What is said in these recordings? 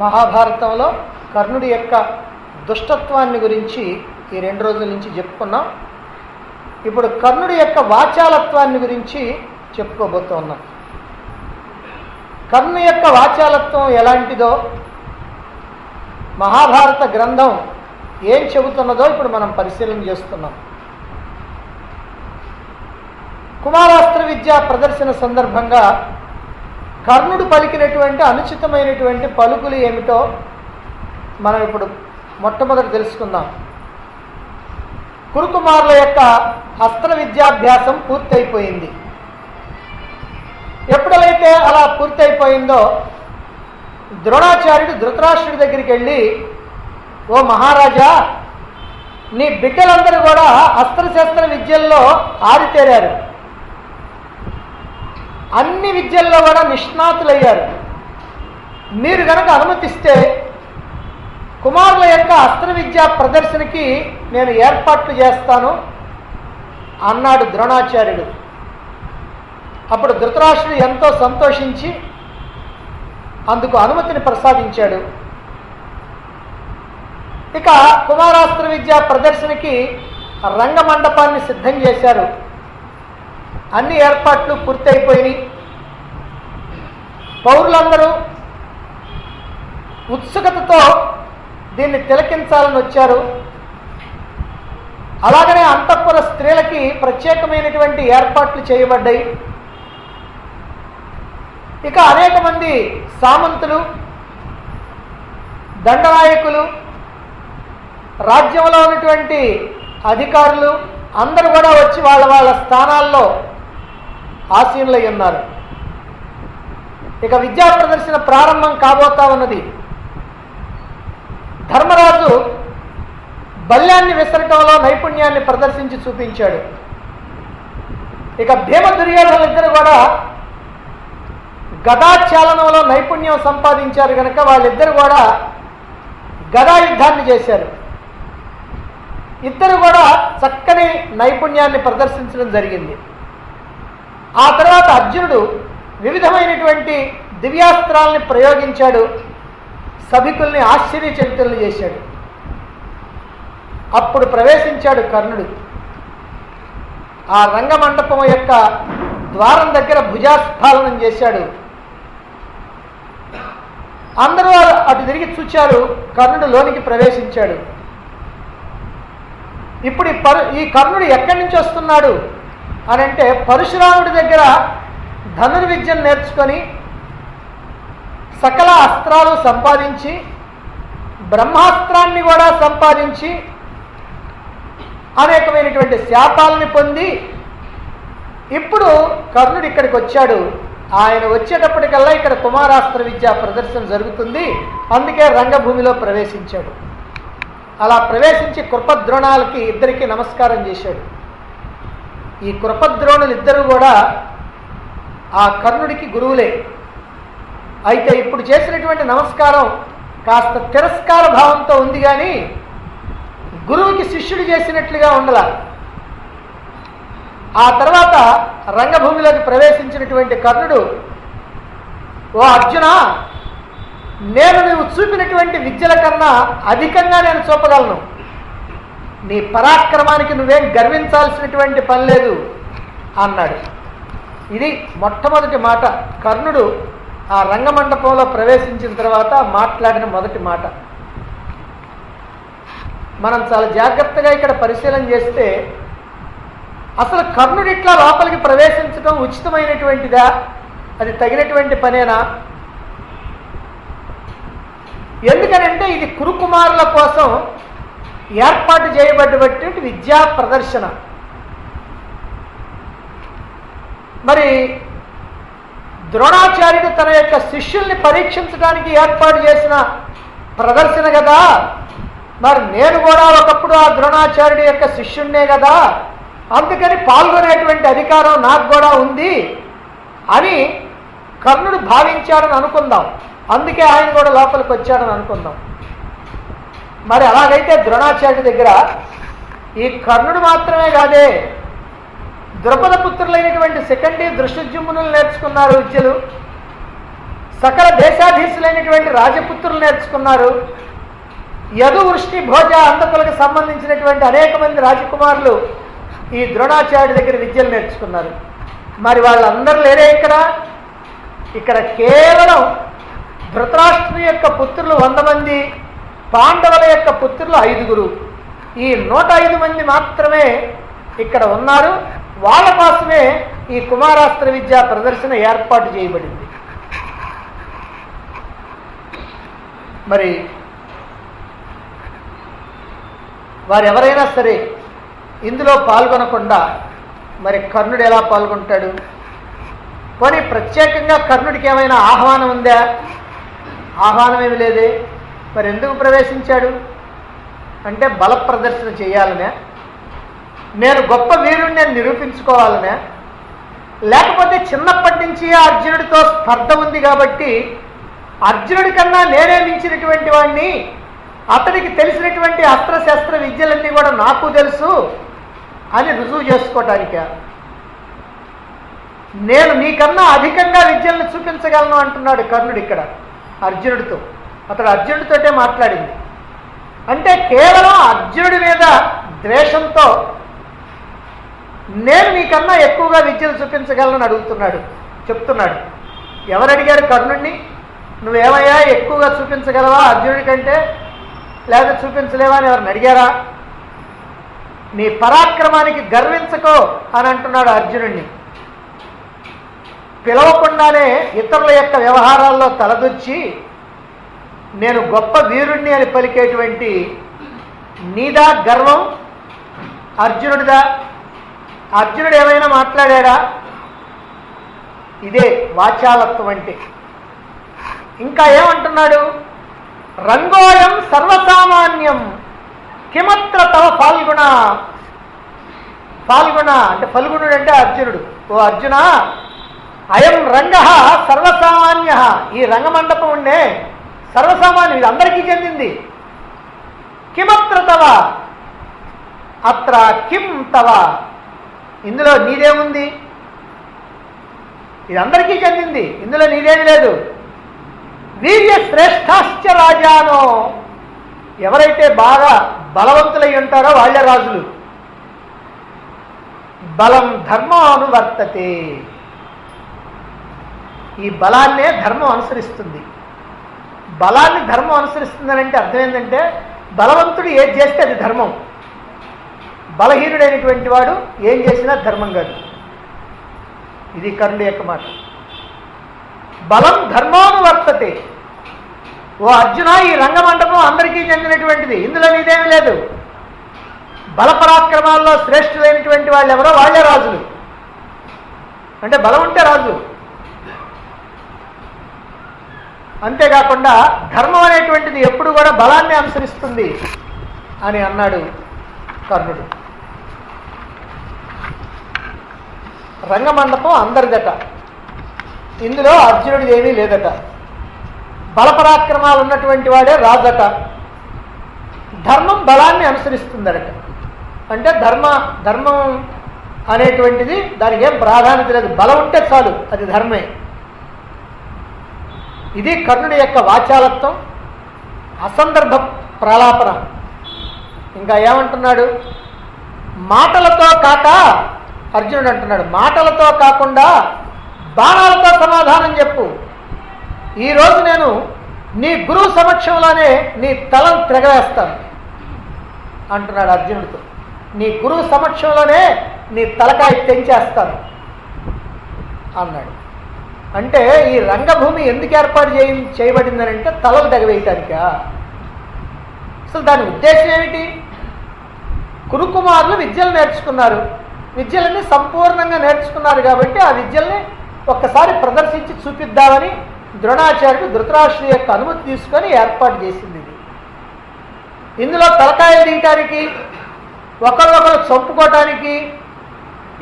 మహాభారతంలో కర్ణుడి యొక్క దుష్టత్వాన్ని గురించి ఈ 2 రోజుల నుంచి చెప్పుకున్నాం. ఇప్పుడు కర్ణుడి యొక్క వాచాలత్వాన్ని గురించి చెప్పుకోబోతున్నాం. కర్ణుడి యొక్క వాచాలత్వం ఎలాంటిదో, మహాభారత గ్రంథం ఏం చెబుతున్నదో ఇప్పుడు మనం పరిశీలన చేస్తున్నాం. కుమారాస్త్ర విద్య ప్రదర్శన సందర్భంగా కర్ణుడు పలికినటువంటి అనుచితమైనటువంటి పలుకులు ఏమిటో మనం ఇప్పుడు మొట్టమొదటి తెలుసుకుందాం. కురుకుమారుల యొక్క అస్త్ర విద్యాభ్యాసం పూర్తయిపోయింది. ఎప్పుడైతే అలా పూర్తయిపోయిందో ద్రోణాచార్యుడు ధృతరాష్ట్రుడి దగ్గరికి వెళ్ళి, ఓ మహారాజా, నీ బిడ్డలందరూ కూడా అస్త్రశస్త్ర విద్యల్లో ఆరితేరారు, అన్ని విద్యల్లో కూడా నిష్ణాతులయ్యారు. మీరు కనుక అనుమతిస్తే కుమారుల యొక్క అస్త్ర విద్యా ప్రదర్శనకి నేను ఏర్పాట్లు చేస్తాను అన్నాడు ద్రోణాచార్యుడు. అప్పుడు ధృతరాష్ట్రుడు ఎంతో సంతోషించి అందుకు అనుమతిని ప్రసాదించాడు. ఇక కుమారాస్త్ర విద్యా ప్రదర్శనకి రంగమండపాన్ని సిద్ధం చేశారు. అన్ని ఏర్పాట్లు పూర్తయిపోయినాయి. పౌరులందరూ ఉత్సుకతతో దీన్ని తిలకించాలని వచ్చారు. అలాగనే అంతఃపుర స్త్రీలకి ప్రత్యేకమైనటువంటి ఏర్పాట్లు చేయబడ్డాయి. ఇక అనేక మంది సామంతులు, దండనాయకులు, రాజ్యంలో ఉన్నటువంటి అధికారులు అందరూ కూడా వచ్చి వాళ్ళ వాళ్ళ స్థానాల్లో ఆసీనులై ఉన్నారు. ఇక విద్యా ప్రదర్శన ప్రారంభం కాబోతా ఉన్నది. ధర్మరాజు బల్యాన్ని విసరటంలో నైపుణ్యాన్ని ప్రదర్శించి చూపించాడు. ఇక భీమ దుర్యోధనులిద్దరు కూడా గదాచాలనంలో నైపుణ్యం సంపాదించారు కనుక వాళ్ళిద్దరు కూడా గదా యుద్ధాన్ని చేశారు. ఇద్దరు కూడా చక్కని నైపుణ్యాన్ని ప్రదర్శించడం జరిగింది. ఆ తర్వాత అర్జునుడు వివిధమైనటువంటి దివ్యాస్త్రాలని ప్రయోగించాడు, సభికుల్ని ఆశ్చర్యచకితుల్ని చేశాడు. అప్పుడు ప్రవేశించాడు కర్ణుడు. ఆ రంగమండపం యొక్క ద్వారం దగ్గర భుజాస్ఫాలనం చేశాడు. అందరూ అటు తిరిగి చూచారు. కర్ణుడు లోనికి ప్రవేశించాడు. ఇప్పుడు ఈ కర్ణుడు ఎక్కడి నుంచి వస్తున్నాడు అని అంటే, పరశురాముడి దగ్గర ధనుర్విద్యను నేర్చుకొని సకల అస్త్రాలు సంపాదించి బ్రహ్మాస్త్రాన్ని కూడా సంపాదించి అనేకమైనటువంటి శాపాలని పొంది ఇప్పుడు కర్ణుడు ఇక్కడికి వచ్చాడు. ఆయన వచ్చేటప్పటికల్లా ఇక్కడ కుమారాస్త్ర విద్యా ప్రదర్శన జరుగుతుంది. అందుకే రంగభూమిలో ప్రవేశించాడు. అలా ప్రవేశించి కృపద్రోణాలకి ఇద్దరికి నమస్కారం చేశాడు. ఈ కృపద్రోణులు ఇద్దరు కూడా ఆ కర్ణుడికి గురువులే. అయితే ఇప్పుడు చేసినటువంటి నమస్కారం కాస్త తిరస్కార భావంతో ఉంది, కానీ గురువుకి శిష్యుడు చేసినట్లుగా ఉండాల. ఆ తర్వాత రంగభూమిలోకి ప్రవేశించినటువంటి కర్ణుడు, ఓ అర్జున, నేను నువ్వు చూపినటువంటి విద్యల కన్నా అధికంగా నేను చూపగలను. నీ పరాక్రమానికి నువ్వేం గర్వించాల్సినటువంటి పని లేదు అన్నాడు. ఇది మొట్టమొదటి మాట. కర్ణుడు ఆ రంగమండపంలో ప్రవేశించిన తర్వాత మాట్లాడిన మొదటి మాట. మనం చాలా జాగ్రత్తగా ఇక్కడ పరిశీలన చేస్తే అసలు కర్ణుడు ఇట్లా లోపలికి ప్రవేశించడం ఉచితమైనటువంటిదా, అది తగినటువంటి పనేనా? ఎందుకనంటే ఇది కురుకుమారుల కోసం ఏర్పాటు చేయబడ్డటువంటి విద్యా ప్రదర్శన. మరి ద్రోణాచార్యుడు తన యొక్క శిష్యుల్ని పరీక్షించడానికి ఏర్పాటు చేసిన ప్రదర్శన కదా. మరి నేను కూడా ఒకప్పుడు ఆ ద్రోణాచార్యుడి యొక్క శిష్యున్నే కదా, అందుకని పాల్గొనేటువంటి అధికారం నాకు కూడా ఉంది అని కర్ణుడు భావించాడని అనుకుందాం. అందుకే ఆయన కూడా లోపలికి వచ్చాడని అనుకుందాం. మరి అలాగైతే ద్రోణాచార్యుడి దగ్గర ఈ కర్ణుడు మాత్రమే కాదే, ద్రుపద పుత్రులైనటువంటి శిఖండి, దృష్టజుమ్నులు నేర్చుకున్నారు విద్యలు. సకల దేశాధీశులైనటువంటి రాజపుత్రులు నేర్చుకున్నారు. యదు వృష్టి భోజ అంధకులకు సంబంధించినటువంటి అనేక మంది రాజకుమారులు ఈ ద్రోణాచార్యుడి దగ్గర విద్యలు నేర్చుకున్నారు. మరి వాళ్ళందరూ లేరే ఇక్కడ కేవలం ధృతరాష్ట్రుని యొక్క పుత్రులు 100 మంది, పాండవుల యొక్క పుత్రులు 5గురు. ఈ 105 మంది మాత్రమే ఇక్కడ ఉన్నారు. వాళ్ళ కోసమే ఈ కుమారాస్త్ర విద్యా ప్రదర్శన ఏర్పాటు చేయబడింది. మరి వారెవరైనా సరే ఇందులో పాల్గొనకుండా మరి కర్ణుడు ఎలా పాల్గొంటాడు? పోనీ ప్రత్యేకంగా కర్ణుడికి ఏమైనా ఆహ్వానం ఉందా? ఆహ్వానం ఏమి లేదే. మరి ఎందుకు ప్రవేశించాడు అంటే బల ప్రదర్శన చేయాలనే, నేను గొప్ప వీరుణ్ణి నిరూపించుకోవాలనే, లేకపోతే చిన్నప్పటి నుంచి అర్జునుడితో స్పర్ధ ఉంది కాబట్టి అర్జునుడి కన్నా నేనే మించినటువంటి వాడిని, అతడికి తెలిసినటువంటి అస్త్రశస్త్ర విద్యలన్నీ కూడా నాకు తెలుసు అని రుజువు చేసుకోవటానికే, నేను నీకన్నా అధికంగా విద్యలను చూపించగలను అంటున్నాడు కర్ణుడు ఇక్కడ అర్జునుడితో. అతడు అర్జునుడితోటే మాట్లాడింది. అంటే కేవలం అర్జునుడి మీద ద్వేషంతో నేను నీకన్నా ఎక్కువగా విద్యలు చూపించగలను అడుగుతున్నాడు, చెప్తున్నాడు. ఎవరు అడిగారు కర్ణుడిని? నువ్వేమయ్యా ఎక్కువగా చూపించగలవా అర్జునుడి కంటే, లేదా చూపించలేవా అని ఎవరిని అడిగారా? నీ పరాక్రమానికి గర్వించకో అని అంటున్నాడు అర్జునుడిని. పిలవకుండానే ఇతరుల యొక్క వ్యవహారాల్లో తలదొచ్చి నేను గొప్ప వీరుణ్ణి అని పలికేటువంటి నీదా గర్వం, అర్జునుడిదా? అర్జునుడు ఏమైనా మాట్లాడా? ఇదే వాచాలత్వం అంటే. ఇంకా ఏమంటున్నాడు? రంగోయం సర్వసామాన్యం కిమత్ర తవ ఫాల్గుణ. ఫాల్గుణ అంటే ఫల్గుణుడు అంటే అర్జునుడు. ఓ అర్జున, అయం రంగ సర్వసామాన్య, ఈ రంగమండపం ఉండే సర్వసామాన్యం, ఇది అందరికీ చెందింది. కిమత్ర తవ, అత్ర కిం తవ, ఇందులో నీదేముంది? ఇది అందరికీ చెందింది, ఇందులో నీదేమి లేదు. వీర్య శ్రేష్ఠాశ్చ రాజానో, ఎవరైతే బాగా బలవంతులై ఉంటారో వాళ్ళే రాజులు. బలం ధర్మం అనువర్తతే, ఈ బలాన్నే ధర్మం అనుసరిస్తుంది. బలాన్ని ధర్మం అనుసరిస్తుందని అంటే అర్థం ఏంటంటే బలవంతుడు ఏది చేస్తే అది ధర్మం, బలహీనుడైనటువంటి వాడు ఏం చేసినా ధర్మం కాదు. ఇది కర్ణుడి యొక్క మాట. బలం ధర్మానువర్తతే. ఓ అర్జున, ఈ రంగమండపం అందరికీ చెందినటువంటిది, ఇందులో నీదేమీ లేదు. బలపరాక్రమాల్లో శ్రేష్ఠులైనటువంటి వాళ్ళు ఎవరో వాళ్ళే రాజులు. అంటే బలం ఉంటే రాజు. అంతేకాకుండా ధర్మం అనేటువంటిది ఎప్పుడు కూడా బలాన్ని అనుసరిస్తుంది అని అన్నాడు కర్ణుడు. రంగమండపం అందరిదట, ఇందులో అర్జునుడిది ఏమీ లేదట. బలపరాక్రమాలు ఉన్నటువంటి వాడే రాజట. ధర్మం బలాన్ని అనుసరిస్తుందట. అంటే ధర్మం అనేటువంటిది దానికి ఏం ప్రాధాన్యత లేదు, బలం ఉంటే చాలు, అది ధర్మే. ఇది కర్ణుడి యొక్క వాచాలత్వం, అసందర్భ ప్రలాపన. ఇంకా ఏమంటున్నాడు? మాటలతో కాక, అర్జునుడు అంటున్నాడు, మాటలతో కాకుండా బాణాలతో సమాధానం చెప్పు. ఈరోజు నేను నీ గురువు సమక్షంలోనే నీ తలను తిరగవేస్తాను అంటున్నాడు అర్జునుడితో. నీ గురువు సమక్షంలోనే నీ తలకాయ తెంచేస్తాను అన్నాడు. అంటే ఈ రంగభూమి ఎందుకు ఏర్పాటు చేయబడిందని అంటే తలలు తెగవేయటానికా? అసలు దాని ఉద్దేశం ఏమిటి? కురుకుమారులు విద్యలు నేర్చుకున్నారు, విద్యలన్నీ సంపూర్ణంగా నేర్చుకున్నారు కాబట్టి ఆ విద్యల్ని ఒక్కసారి ప్రదర్శించి చూపిద్దామని ద్రోణాచార్యుడు ధృతరాష్ట్రుడి యొక్క అనుమతి తీసుకొని ఏర్పాటు చేసింది ఇది. ఇందులో తలకాయలు తీయటానికి, ఒకరు చంపుకోవటానికి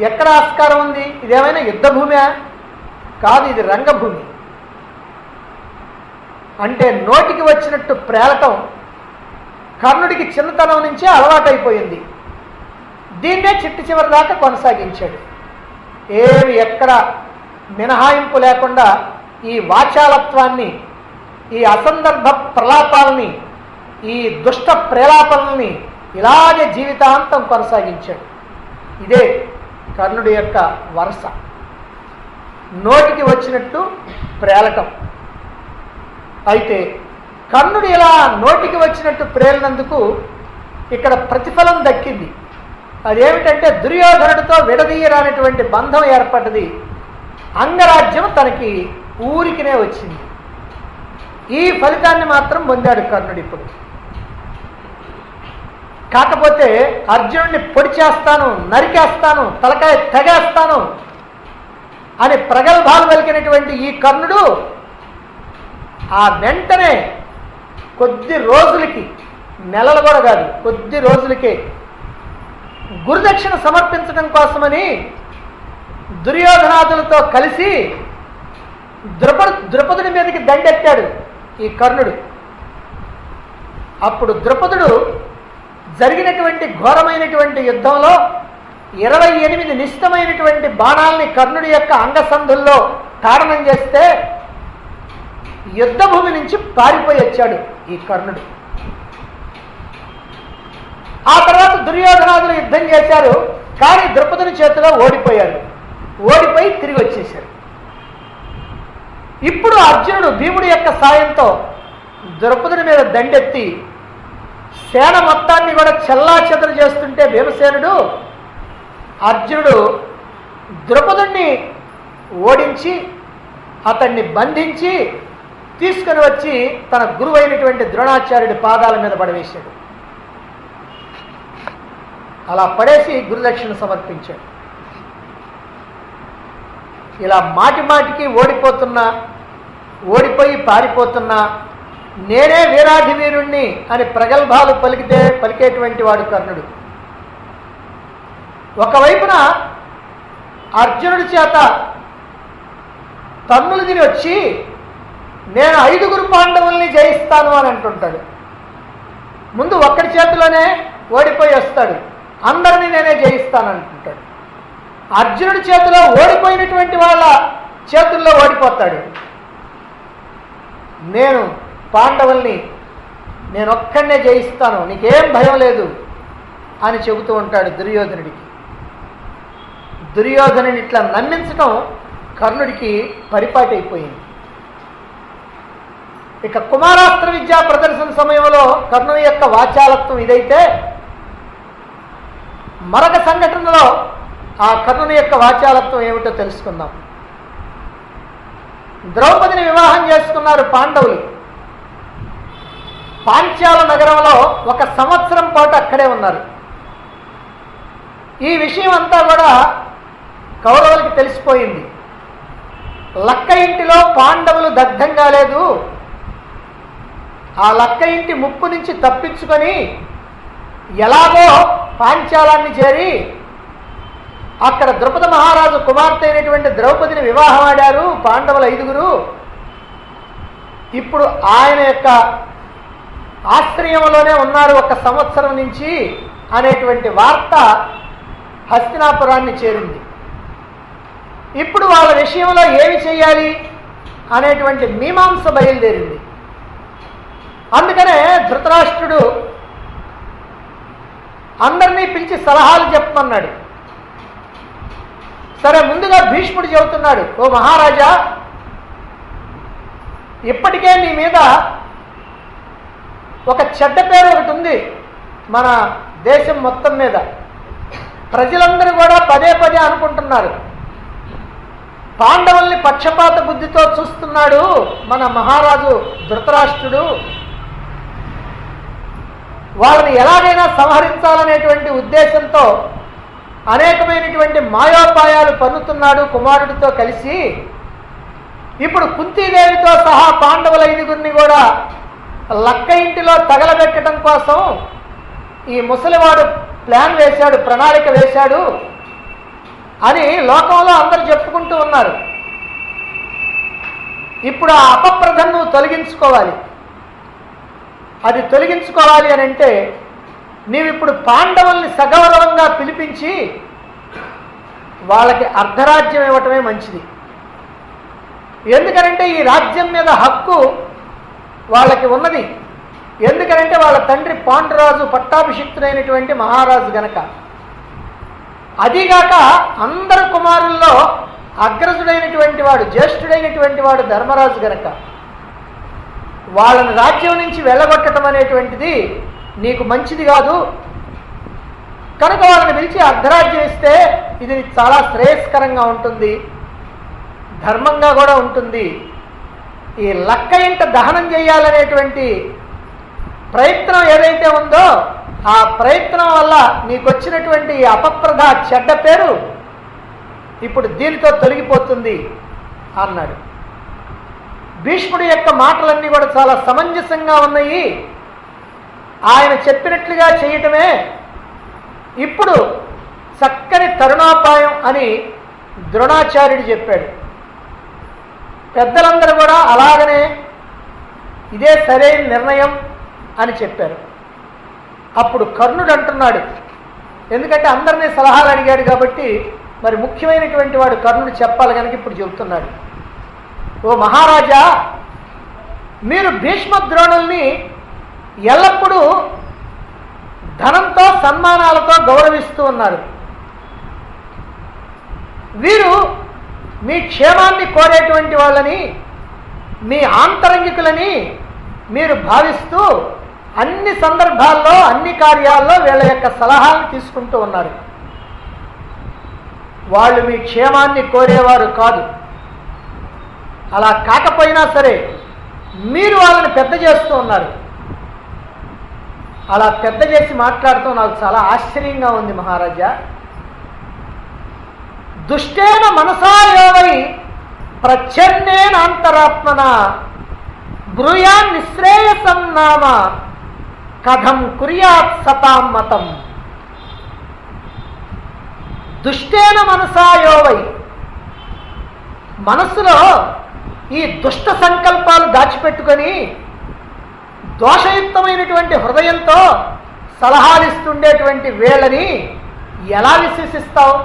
ఎక్కడ ఆస్కారం ఉంది? ఇదేమైనా యుద్ధభూమే? కాదు, ఇది రంగభూమి. అంటే నోటికి వచ్చినట్టు ప్రేలటం కర్ణుడికి చిన్నతనం నుంచే అలవాటైపోయింది. దీన్నే చిట్టు చివరి దాకా కొనసాగించాడు. ఏమి ఎక్కడ మినహాయింపు లేకుండా ఈ వాచాలత్వాన్ని, ఈ అసందర్భ ప్రలాపాలని, ఈ దుష్ట ప్రేలాపనల్ని ఇలాగే జీవితాంతం కొనసాగించాడు. ఇదే కర్ణుడి యొక్క వరుస. నోటికి వచ్చినట్టు ప్రేలటం. అయితే కర్ణుడు ఇలా నోటికి వచ్చినట్టు ప్రేలినందుకు ఇక్కడ ప్రతిఫలం దక్కింది. అదేమిటంటే దుర్యోధనుడితో విడదీయరానటువంటి బంధం ఏర్పడ్డది. అంగరాజ్యం తనకి ఊరికినే వచ్చింది. ఈ ఫలితాన్ని మాత్రం పొందాడు కర్ణుడు. ఇప్పుడు కాకపోతే అర్జునుడిని పొడి చేస్తాను, నరికేస్తాను, తలకాయ తెగేస్తాను అని ప్రగల్భాలు పలికినటువంటి ఈ కర్ణుడు ఆ వెంటనే కొద్ది రోజులకి, నెలలు కూడా కాదు, కొద్ది రోజులకే గురుదక్షిణ సమర్పించడం కోసమని దుర్యోధనాదులతో కలిసి ద్రుపదుడి మీదకి దండెత్తాడు ఈ కర్ణుడు. అప్పుడు ద్రుపదుడు జరిగినటువంటి ఘోరమైనటువంటి యుద్ధంలో 28 నిశ్చితమైనటువంటి బాణాలని కర్ణుడి యొక్క అంగసంధుల్లో తాడనం చేస్తే యుద్ధభూమి నుంచి పారిపోయి వచ్చాడు ఈ కర్ణుడు. ఆ తర్వాత దుర్యోధనాదులు యుద్ధం చేశారు, కానీ ద్రుపదుని చేతిలో ఓడిపోయారు. ఓడిపోయి తిరిగి వచ్చేశారు. ఇప్పుడు అర్జునుడు భీముడి యొక్క సాయంతో ద్రుపదుని మీద దండెత్తి సేన మొత్తాన్ని కూడా చెల్లాచెదరు చేస్తుంటే భీమసేనుడు అర్జునుడు ద్రుపదుణ్ణి ఓడించి అతన్ని బంధించి తీసుకుని వచ్చి తన గురువు అయినటువంటి ద్రోణాచార్యుడి పాదాల మీద పడవేశాడు. అలా పడేసి గురుదక్షిణ సమర్పించాడు. ఇలా మాటి మాటికి ఓడిపోయి పారిపోతున్నా నేనే వీరాధి వీరుణ్ణి అని ప్రగల్భాలు పలికేటువంటి వాడు కర్ణుడు. ఒకవైపున అర్జునుడి చేత తన్నులు తిని వచ్చి నేను 5 పాండవుల్ని జయిస్తాను అని అంటుంటాడు. ముందు ఒక్కడి చేతిలోనే ఓడిపోయి వస్తాడు, అందరినీ నేనే జయిస్తాను అంటుంటాడు. అర్జునుడి చేతిలో ఓడిపోయినటువంటి వాళ్ళ చేతుల్లో ఓడిపోతాడు. నేను పాండవుల్ని నేనొక్కడనే జయిస్తాను, నీకేం భయం లేదు అని చెబుతూ ఉంటాడు దుర్యోధనుడికి. దుర్యోధనుని ఇట్లా నమ్మించడం కర్ణుడికి పరిపాటి అయిపోయింది. ఇక కుమారాస్త్ర విద్యా ప్రదర్శన సమయంలో కర్ణుని యొక్క వాచాలత్వం ఇదైతే, మరొక సంఘటనలో ఆ కర్ణుని యొక్క వాచాలత్వం ఏమిటో తెలుసుకుందాం. ద్రౌపదిని వివాహం చేసుకున్నారు పాండవులు. పాంచాల నగరంలో 1 సంవత్సరం పాటు అక్కడే ఉన్నారు. ఈ విషయం అంతా కూడా కౌరవులకి తెలిసిపోయింది. లక్క ఇంటిలో పాండవులు దగ్ధం కాలేదు, ఆ లక్క ఇంటి ముప్పు నుంచి తప్పించుకొని ఎలాగో పాంచాలాన్ని చేరి అక్కడ ద్రుపద మహారాజు కుమార్తె అయినటువంటి ద్రౌపదిని వివాహం ఆడారు పాండవులు 5. ఇప్పుడు ఆయన యొక్క ఆశ్రయంలోనే ఉన్నారు 1 సంవత్సరం నుంచి అనేటువంటి వార్త హస్తినాపురాన్ని చేరింది. ఇప్పుడు వాళ్ళ విషయంలో ఏమి చేయాలి అనేటువంటి మీమాంస బయలుదేరింది. అందుకనే ధృతరాష్ట్రుడు అందరినీ పిలిచి సలహాలు చెప్పమన్నాడు. సరే, ముందుగా భీష్ముడు చెబుతున్నాడు, ఓ మహారాజా, ఇప్పటికే నీ మీద ఒక చెడ్డ పేరు ఒకటి ఉంది మన దేశం మొత్తం మీద. ప్రజలందరూ కూడా పదే అనుకుంటున్నారు, పాండవుల్ని పక్షపాత బుద్ధితో చూస్తున్నాడు మన మహారాజు ధృతరాష్ట్రుడు, వాళ్ళని ఎలాగైనా సంహరించాలనేటువంటి ఉద్దేశంతో అనేకమైనటువంటి మాయోపాయాలు పన్నుతున్నాడు కుమారుడితో కలిసి. ఇప్పుడు కుంతీదేవితో సహా పాండవుల 5 కూడా లక్క ఇంటిలో తగలబెట్టడం కోసం ఈ ముసలివాడు ప్లాన్ వేశాడు, ప్రణాళిక వేశాడు అని లోకంలో అందరూ చెప్పుకుంటూ ఉన్నారు. ఇప్పుడు ఆ అపప్రదను నువ్వు తొలగించుకోవాలి. అది తొలగించుకోవాలి అని అంటే నీవిప్పుడు పాండవుల్ని సగౌరవంగా పిలిపించి వాళ్ళకి అర్ధరాజ్యం ఇవ్వటమే మంచిది. ఎందుకనంటే ఈ రాజ్యం మీద హక్కు వాళ్ళకి ఉన్నది. ఎందుకనంటే వాళ్ళ తండ్రి పాండురాజు పట్టాభిషిక్తుడైనటువంటి మహారాజు గనక. అదిగాక అందరు కుమారుల్లో అగ్రజుడైనటువంటి వాడు, జ్యేష్ఠుడైనటువంటి వాడు ధర్మరాజు గనక వాళ్ళని రాజ్యం నుంచి వెళ్ళగొట్టడం అనేటువంటిది నీకు మంచిది కాదు. కనుక వాళ్ళని పిలిచి అర్ధరాజ్యం ఇస్తే ఇది చాలా శ్రేయస్కరంగా ఉంటుంది, ధర్మంగా కూడా ఉంటుంది. ఈ లక్క ఇంట దహనం చేయాలనేటువంటి ప్రయత్నం ఏదైతే ఉందో ఆ ప్రయత్నం వల్ల నీకు వచ్చినటువంటి అపప్రద చెడ్డ పేరు ఇప్పుడు దీనితో తొలగిపోతుంది అన్నాడు. భీష్ముడి యొక్క మాటలన్నీ కూడా చాలా సమంజసంగా ఉన్నాయి. ఆయన చెప్పినట్లుగా చేయటమే ఇప్పుడు చక్కని తరుణోపాయం అని ద్రోణాచార్యుడు చెప్పాడు. పెద్దలందరూ కూడా అలాగనే ఇదే సరైన నిర్ణయం అని చెప్పారు. అప్పుడు కర్ణుడు అంటున్నాడు, ఎందుకంటే అందరినీ సలహాలు అడిగాడు కాబట్టి మరి ముఖ్యమైనటువంటి వాడు కర్ణుడు చెప్పాలి కనుక ఇప్పుడు చెబుతున్నాడు. ఓ మహారాజా, మీరు భీష్మ ద్రోణుల్ని ఎల్లప్పుడూ ధనంతో సన్మానాలతో గౌరవిస్తూ ఉన్నారు. వీరు మీ క్షేమాన్ని కోరేటువంటి వాళ్ళని, మీ ఆంతరంగికులని మీరు భావిస్తూ అన్ని సందర్భాల్లో అన్ని కార్యాల్లో వీళ్ళ యొక్క సలహాలను తీసుకుంటూ ఉన్నారు. వాళ్ళు మీ క్షేమాన్ని కోరేవారు కాదు. అలా కాకపోయినా సరే మీరు వాళ్ళని పెద్ద చేస్తూ ఉన్నారు. అలా పెద్ద చేసి మాట్లాడుతూ నాకు చాలా ఆశ్చర్యంగా ఉంది మహారాజా. దుష్టేన మనసాయోవై ప్రచ్ఛన్నేన అంతరాత్మన బ్రూయాన్ నిశ్రేయసం నామ కథం కుర్యాత్ సతాం మతం. దుష్టేన మనసాయోవై, మనస్సులో ఈ దుష్ట సంకల్పాలు దాచిపెట్టుకొని దోషయుక్తమైనటువంటి హృదయంతో సలహాలిస్తుండేటువంటి వేళని ఎలా విశ్వసిస్తావు?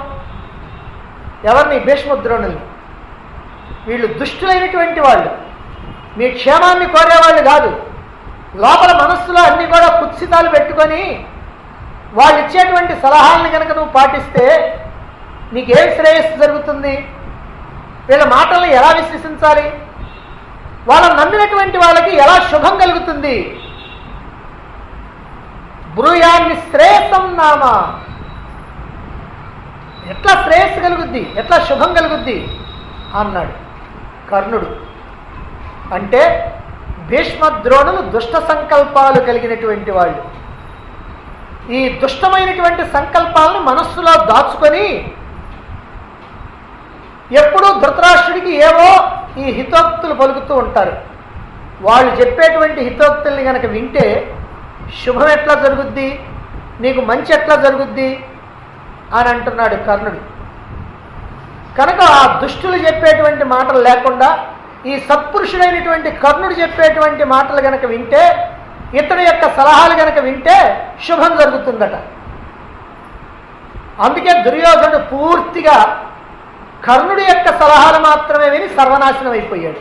ఎవరిని? భీష్మద్రోణుల్ని. వీళ్ళు దుష్టులైనటువంటి వాళ్ళు, మీ క్షేమాన్ని కోరేవాళ్ళు కాదు. లోపల మనస్సులో అన్ని కూడా కుత్సితాలు పెట్టుకొని వాళ్ళు ఇచ్చేటువంటి సలహాలను కనుక నువ్వు పాటిస్తే నీకేం శ్రేయస్సు జరుగుతుంది? వీళ్ళ మాటలను ఎలా విశ్వసించాలి? వాళ్ళని నమ్మినటువంటి వాళ్ళకి ఎలా శుభం కలుగుతుంది? బ్రూయాన్ని శ్రేయసం నామ, ఎట్లా శ్రేయస్సు కలుగుద్ది, ఎట్లా శుభం కలుగుద్ది అన్నాడు కర్ణుడు. అంటే భీష్మద్రోణులు దుష్ట సంకల్పాలు కలిగినటువంటి వాళ్ళు. ఈ దుష్టమైనటువంటి సంకల్పాలను మనస్సులో దాచుకొని ఎప్పుడూ ధృతరాష్ట్రుడికి ఏవో ఈ హితోక్తులు పలుకుతూ ఉంటారు. వాళ్ళు చెప్పేటువంటి హితోక్తుల్ని కనుక వింటే శుభం ఎట్లా జరుగుద్ది, నీకు మంచి ఎట్లా జరుగుద్ది అని అంటున్నాడు కర్ణుడు. కనుక ఆ దుష్టులు చెప్పేటువంటి మాటలు లేకుండా ఈ సత్పురుషుడైనటువంటి కర్ణుడు చెప్పేటువంటి మాటలు గనక వింటే, ఇతని యొక్క సలహాలు గనక వింటే శుభం జరుగుతుందట. అందుకే దుర్యోధనుడు పూర్తిగా కర్ణుడి యొక్క సలహాలు మాత్రమే విని సర్వనాశనం అయిపోయాడు.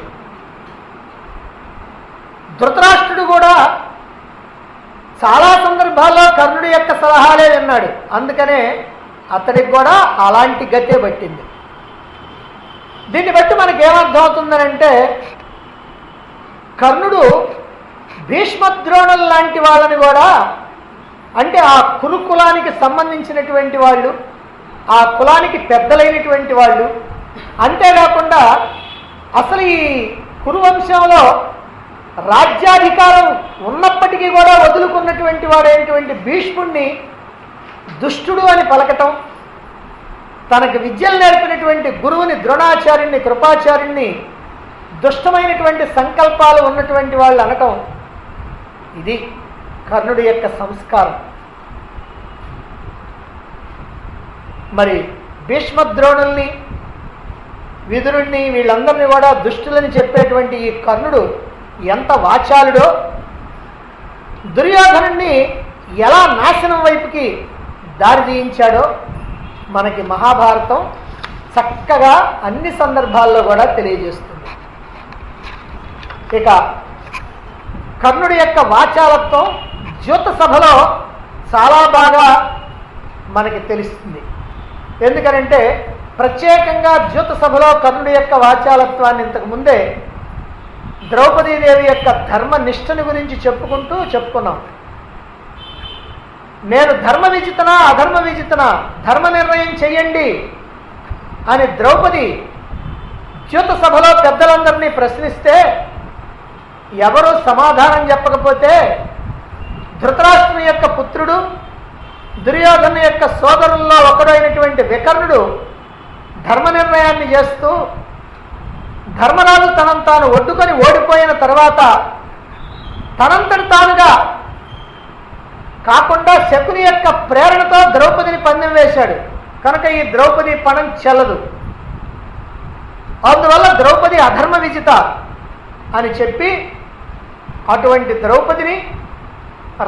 ధృతరాష్ట్రుడు కూడా చాలా సందర్భాల్లో కర్ణుడి యొక్క సలహాలే విన్నాడు. అందుకనే అతడికి కూడా అలాంటి గతే పట్టింది. దీన్ని బట్టి మనకేమర్థం అవుతుందనంటే, కర్ణుడు భీష్మద్రోణులు లాంటి వాళ్ళని కూడా, అంటే ఆ కురుకులానికి సంబంధించినటువంటి వాళ్ళు, ఆ కులానికి పెద్దలైనటువంటి వాళ్ళు, అంతేకాకుండా అసలు ఈ కురువంశంలో రాజ్యాధికారం ఉన్నప్పటికీ కూడా వదులుకున్నటువంటి వాడైనటువంటి భీష్ముడిని దుష్టుడు అని పలకటం, తనకు విద్యలు నేర్పినటువంటి గురువుని ద్రోణాచార్యుని, కృపాచార్యుని దుష్టమైనటువంటి సంకల్పాలు ఉన్నటువంటి వాళ్ళు అనటం, ఇది కర్ణుడి యొక్క సంస్కారం. మరి భీష్మద్రోణుల్ని, విదురుణ్ణి, వీళ్ళందరినీ కూడా దుష్టులని చెప్పేటువంటి ఈ కర్ణుడు ఎంత వాచాలుడో, దుర్యోధనుణ్ణి ఎలా నాశనం వైపుకి దారి తీయించాడో మనకి మహాభారతం చక్కగా అన్ని సందర్భాల్లో కూడా తెలియజేస్తుంది. ఇక కర్ణుడి యొక్క వాచాలత్వం ద్యూత సభలో చాలా బాగా మనకి తెలుస్తుంది. ఎందుకనంటే ప్రత్యేకంగా ద్యూత సభలో కర్ణుడి యొక్క వాచాలత్వాన్ని ఇంతకు ముందే ద్రౌపదీదేవి యొక్క ధర్మనిష్టని గురించి చెప్పుకున్నాం. నేను ధర్మ విజితనా అధర్మ విజితనా, ధర్మ నిర్ణయం చెయ్యండి అని ద్రౌపది ద్యూత సభలో పెద్దలందరినీ ప్రశ్నిస్తే ఎవరు సమాధానం చెప్పకపోతే ధృతరాష్ట్రుని యొక్క పుత్రుడు దుర్యోధను యొక్క సోదరుల్లో ఒకడైనటువంటి వికర్ణుడు ధర్మ నిర్ణయాన్ని చేస్తూ ధర్మరాజు తనను తాను ఒడ్డుకొని ఓడిపోయిన తర్వాత తనంతటి తానుగా కాకుండా శకుని యొక్క ప్రేరణతో ద్రౌపదిని పందెం వేశాడు. కనుక ఈ ద్రౌపది పణం చెల్లదు, అందువల్ల ద్రౌపది అధర్మ విజిత అని చెప్పి అటువంటి ద్రౌపదిని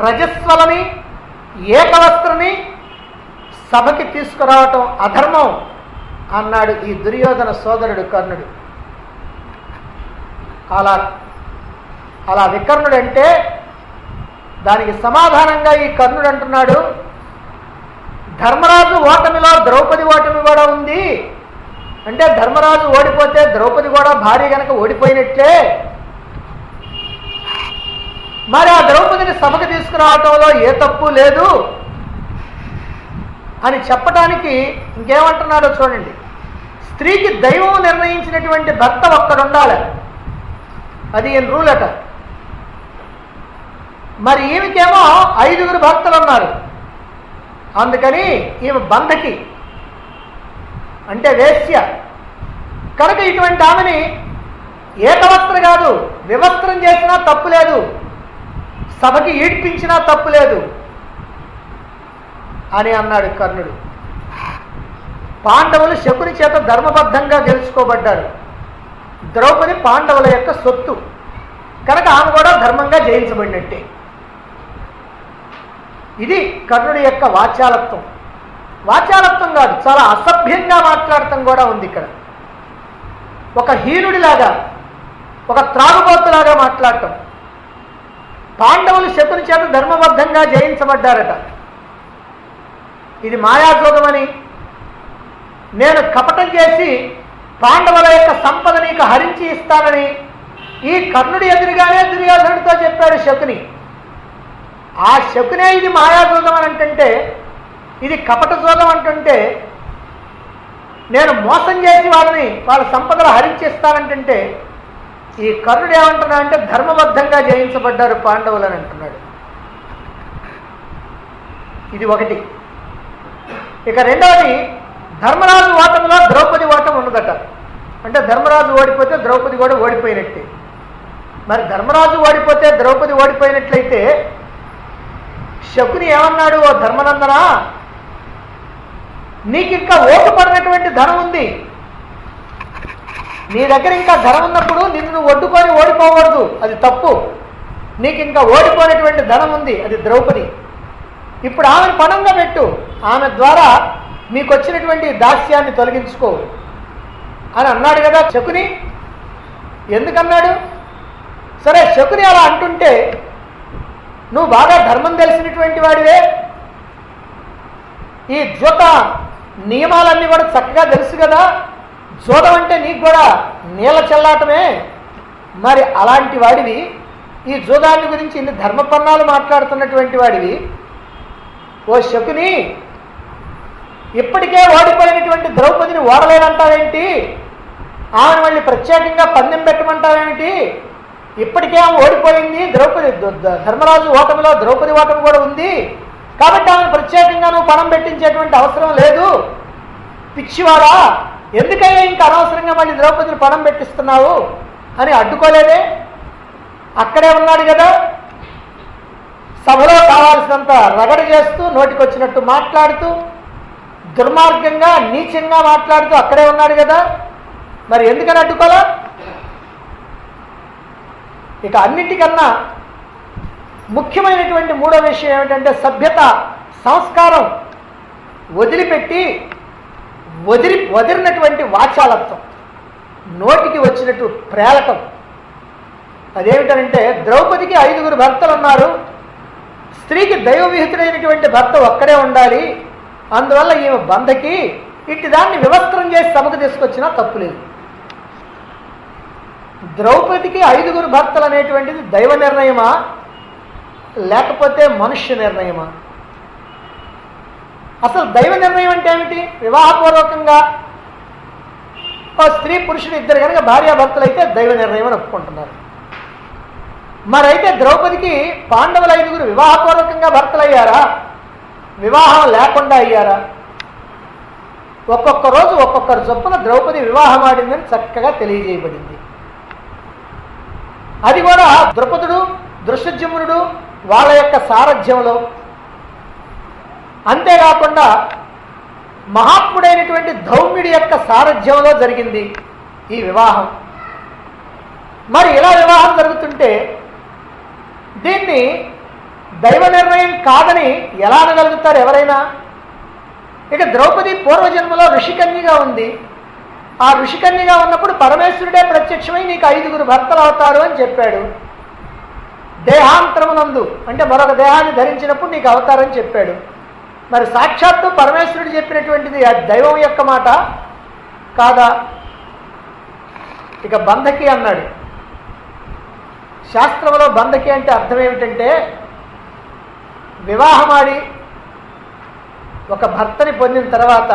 రజస్వలని ఏకవస్త్రని సభకి తీసుకురావటం అధర్మం అన్నాడు ఈ దుర్యోధన సోదరుడు కర్ణుడు. అలా వికర్ణుడు అంటే దానికి సమాధానంగా ఈ కర్ణుడు అంటున్నాడు, ధర్మరాజు ఓటమిలో ద్రౌపది ఓటమి కూడా ఉంది. అంటే ధర్మరాజు ఓడిపోతే ద్రౌపది కూడా భార్య గనక ఓడిపోయినట్లే. మరి ఆ ద్రౌపదిని సభకు తీసుకురావటంలో ఏ తప్పు లేదు అని చెప్పడానికి ఇంకేమంటున్నాడో చూడండి. స్త్రీకి దైవం నిర్ణయించినటువంటి భర్త ఒక్కడుండాలి, అది ఈయన రూల్ అట. మరి ఈమెకేమో 5 భర్తలు ఉన్నారు, అందుకని ఈమె బంధకి అంటే వేశ్య. కనుక ఇటువంటి ఆమెని ఏకవస్త్ర కాదు వివస్త్రం చేసినా తప్పు లేదు, సభకి ఈడ్పించినా తప్పు లేదు అని అన్నాడు కర్ణుడు. పాండవులు శకుని చేత ధర్మబద్ధంగా గెలుచుకోబడ్డారు. ద్రౌపది పాండవుల యొక్క సొత్తు కనుక ఆమె కూడా ధర్మంగా జయించబడినట్టే. ఇది కర్ణుడి యొక్క వాచాలత్వం. వాచాలత్వం కాదు, చాలా అసభ్యంగా మాట్లాడటం కూడా ఉంది ఇక్కడ. ఒక హీనుడిలాగా, ఒక త్రాగుబోతులాగా మాట్లాడటం. పాండవులు శకుని చేత ధర్మబద్ధంగా జయించబడ్డారట. ఇది మాయాజోగమని, నేను కపటం చేసి పాండవుల యొక్క సంపద నీకు హరించి ఇస్తానని ఈ కర్ణుడి ఎదురుగానే దుర్యోధనుడితో చెప్పాడు శకుని. ఆ శకునే ఇది మాయాజోగం అని అంటుంటే, ఇది కపట జోగం అంటుంటే, నేను మోసం చేసి వాళ్ళ సంపదలు హరించేస్తానంటుంటే ఈ కర్ణుడు ఏమంటున్నా అంటే ధర్మబద్ధంగా జయించబడ్డారు పాండవులు అని అంటున్నాడు. ఇది ఒకటి. ఇక రెండవది, ధర్మరాజు ఓటమిలో ద్రౌపది ఓటం ఉన్నదట. అంటే ధర్మరాజు ఓడిపోతే ద్రౌపది కూడా ఓడిపోయినట్టే. మరి ధర్మరాజు ఓడిపోతే ద్రౌపది ఓడిపోయినట్లయితే శకుని ఏమన్నాడు, ఓ ధర్మనందన, నీకు ఇంకా ఓటుపడినటువంటి ధనం ఉంది, నీ దగ్గర ఇంకా ధనం ఉన్నప్పుడు నిన్ను ఒడ్డుకొని ఓడిపోకూడదు, అది తప్పు. నీకు ఇంకా ఓడిపోయినటువంటి ధనం ఉంది, అది ద్రౌపది. ఇప్పుడు ఆమెను పణంగా పెట్టు, ఆమె ద్వారా మీకు వచ్చినటువంటి దాస్యాన్ని తొలగించుకో అని అన్నాడు కదా శకుని. ఎందుకన్నాడు? సరే, శకుని అలా అంటుంటే నువ్వు బాగా ధర్మం తెలిసినటువంటి వాడివే, ఈ జోత నియమాలన్నీ కూడా చక్కగా తెలుసు కదా, జోదం అంటే నీకు కూడా నీళ్ళ చల్లాటమే. మరి అలాంటి వాడివి ఈ జోదాన్ని గురించి ఇన్ని ధర్మపన్నాలు మాట్లాడుతున్నటువంటి వాడివి, ఓ శకుని, ఇప్పటికే ఓడిపోయినటువంటి ద్రౌపదిని ఓడలేనంటావేంటి? ఆమెను మళ్ళీ ప్రత్యేకంగా పందెం పెట్టమంటావేమిటి? ఇప్పటికే ఆమె ఓడిపోయింది, ద్రౌపది ధర్మరాజు ఓటమిలో ద్రౌపది ఓటమి కూడా ఉంది, కాబట్టి ఆమెను ప్రత్యేకంగా నువ్వు పణం పెట్టించేటువంటి అవసరం లేదు. పిచ్చివాడా, ఎందుకయ్యా ఇంకా అనవసరంగా మళ్ళీ ద్రౌపదిని పణం పెట్టిస్తున్నావు అని అడ్డుకోలేదే. అక్కడే ఉన్నాడు కదా, సభలో కావాల్సినంత రగడ చేస్తూ నోటికొచ్చినట్టు మాట్లాడుతూ దుర్మార్గంగా నీచంగా మాట్లాడుతూ అక్కడే ఉన్నాడు కదా, మరి ఎందుకని అడ్డుకోలా? ఇక అన్నిటికన్నా ముఖ్యమైనటువంటి మూడో విషయం ఏమిటంటే సభ్యత, సంస్కారం వదిలిపెట్టి వదిలినటువంటి వాచాలత్వం, నోటికి వచ్చినట్టు ప్రేలకం, అదేమిటంటే ద్రౌపదికి 5 భర్తలు ఉన్నారు, స్త్రీకి దైవ విహితుడైనటువంటి భర్త ఒక్కడే ఉండాలి, అందువల్ల ఈమె బంధకి ఇట్టి దాన్ని వివస్త్రం చేసి సభకు తీసుకొచ్చినా తప్పులేదు. ద్రౌపదికి 5 భర్తలు అనేటువంటిది దైవ నిర్ణయమా లేకపోతే మనుష్య నిర్ణయమా? అసలు దైవ నిర్ణయం అంటే ఏమిటి? వివాహపూర్వకంగా స్త్రీ పురుషుడు ఇద్దరు కనుక భార్యాభర్తలు అయితే దైవ నిర్ణయం అని ఒప్పుకుంటున్నారు. మరైతే ద్రౌపదికి పాండవులు 5 వివాహపూర్వకంగా భర్తలయ్యారా, వివాహం లేకుండా అయ్యారా? ఒక్కొక్క రోజు ఒక్కొక్కరు చొప్పున ద్రౌపది వివాహం ఆడిందని చక్కగా తెలియజేయబడింది. అది కూడా ద్రుపదుడు దృష్టజుమ్నుడు వాళ్ళ యొక్క సారథ్యంలో, అంతేకాకుండా మహాత్ముడైనటువంటి ధౌమ్యుడి యొక్క సారథ్యంలో జరిగింది ఈ వివాహం. మరి ఇలా వివాహం జరుగుతుంటే దీన్ని దైవ నిర్ణయం కాదని ఎలా అనగలుగుతారు ఎవరైనా? ఇక ద్రౌపది పూర్వజన్మలో ఋషికన్యగా ఉంది. ఆ ఋషికన్యగా ఉన్నప్పుడు పరమేశ్వరుడే ప్రత్యక్షమై నీకు 5 భర్తలు అవుతారు అని చెప్పాడు. దేహాంతరమునందు అంటే మరొక దేహాన్ని ధరించినప్పుడు నీకు అవుతారని చెప్పాడు. మరి సాక్షాత్తు పరమేశ్వరుడు చెప్పినటువంటిది ఆ దైవం యొక్క మాట కాదా? ఇక బంధకి అన్నాడు. శాస్త్రంలో బంధకి అంటే అర్థం ఏమిటంటే వివాహమాడి ఒక భర్తని పొందిన తర్వాత